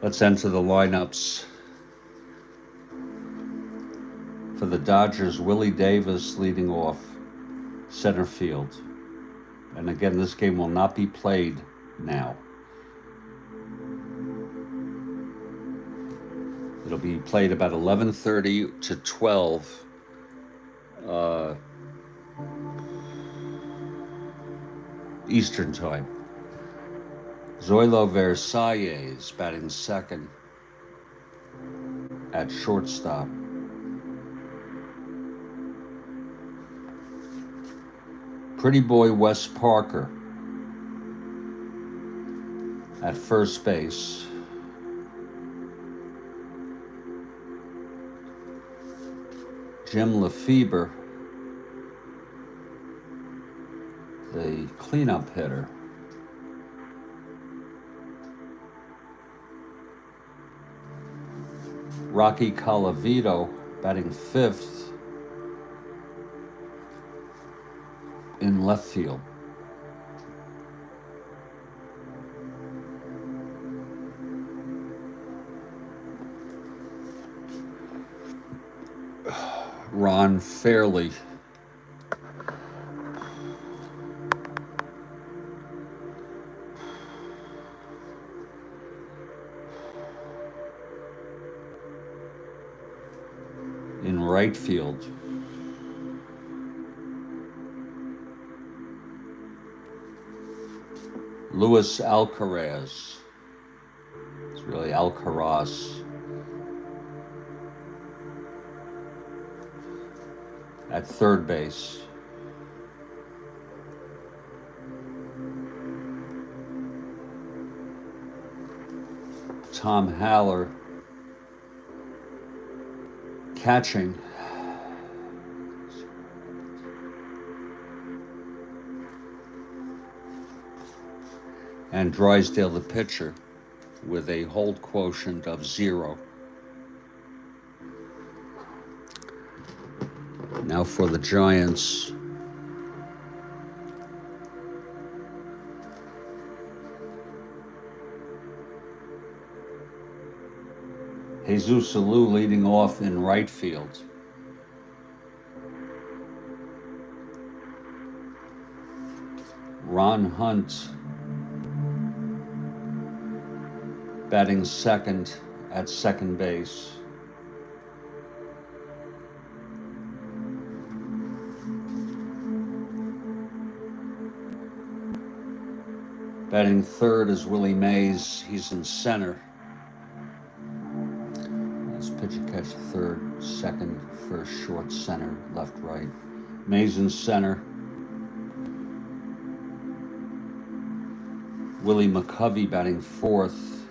Let's enter the lineups. For the Dodgers, Willie Davis leading off. Center field. And again, this game will not be played now. It'll be played about 11:30 to 12 Eastern time. Zoilo Versalles is batting second at shortstop. Pretty boy Wes Parker at first base. Jim Lefebvre, the cleanup hitter. Rocky Colavito batting fifth. in left field. Ron Fairley. In right field. Luis Alcaraz. It's really Alcaraz. At third base. Tom Haller. Catching. And Drysdale, the pitcher, with a hold quotient of 0. Now for the Giants. Jesus Alou leading off in right field. Ron Hunt batting second at second base. Batting third is Willie Mays. He's in center. This pitcher catch third, second, first, short, center, left, right. Mays in center. Willie McCovey batting fourth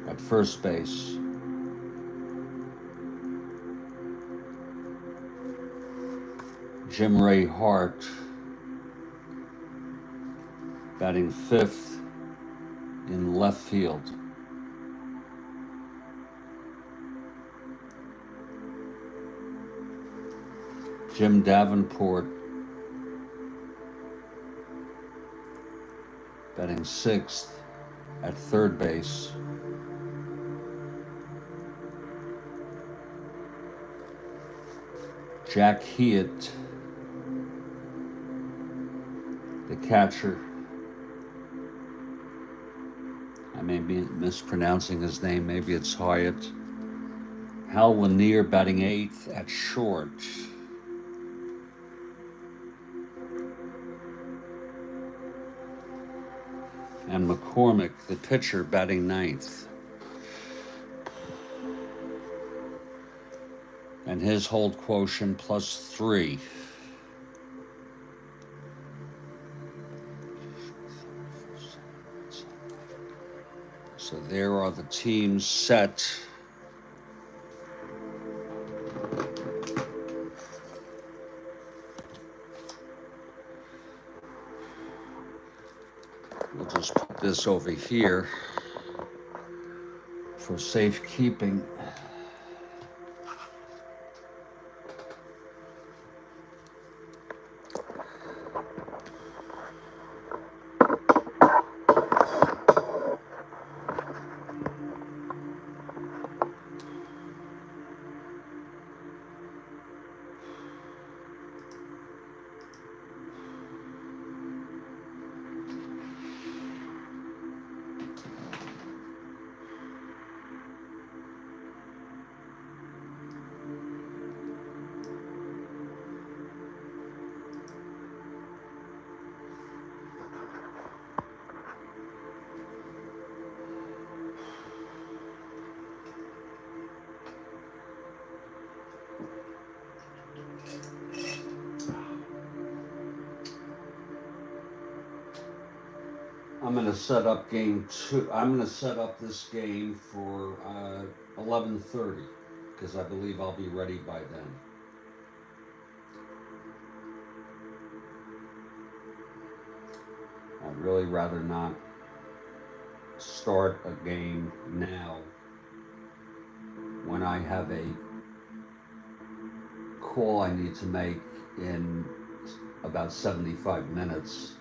at first base. Jim Ray Hart batting fifth in left field. Jim Davenport batting sixth at third base. Jack Hewitt, the catcher. I may be mispronouncing his name, maybe it's Hyatt. Hal Lanier batting eighth at short. And McCormick, the pitcher, batting ninth. And his hold quotient +3. So there are the teams set. We'll just put this over here for safekeeping. I'm going to set up game 2. I'm going to set up this game for 11:30 because I believe I'll be ready by then. I'd really rather not start a game now when I have a call I need to make in about 75 minutes.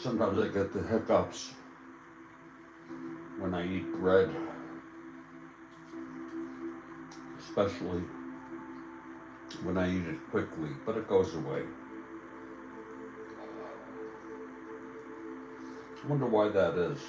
Sometimes I get the hiccups when I eat bread, especially when I eat it quickly, but it goes away. I wonder why that is.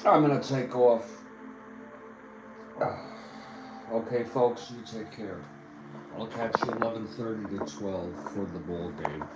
I'm gonna take off. Okay, folks, you take care. I'll catch you 11:30 to 12 for the ball game.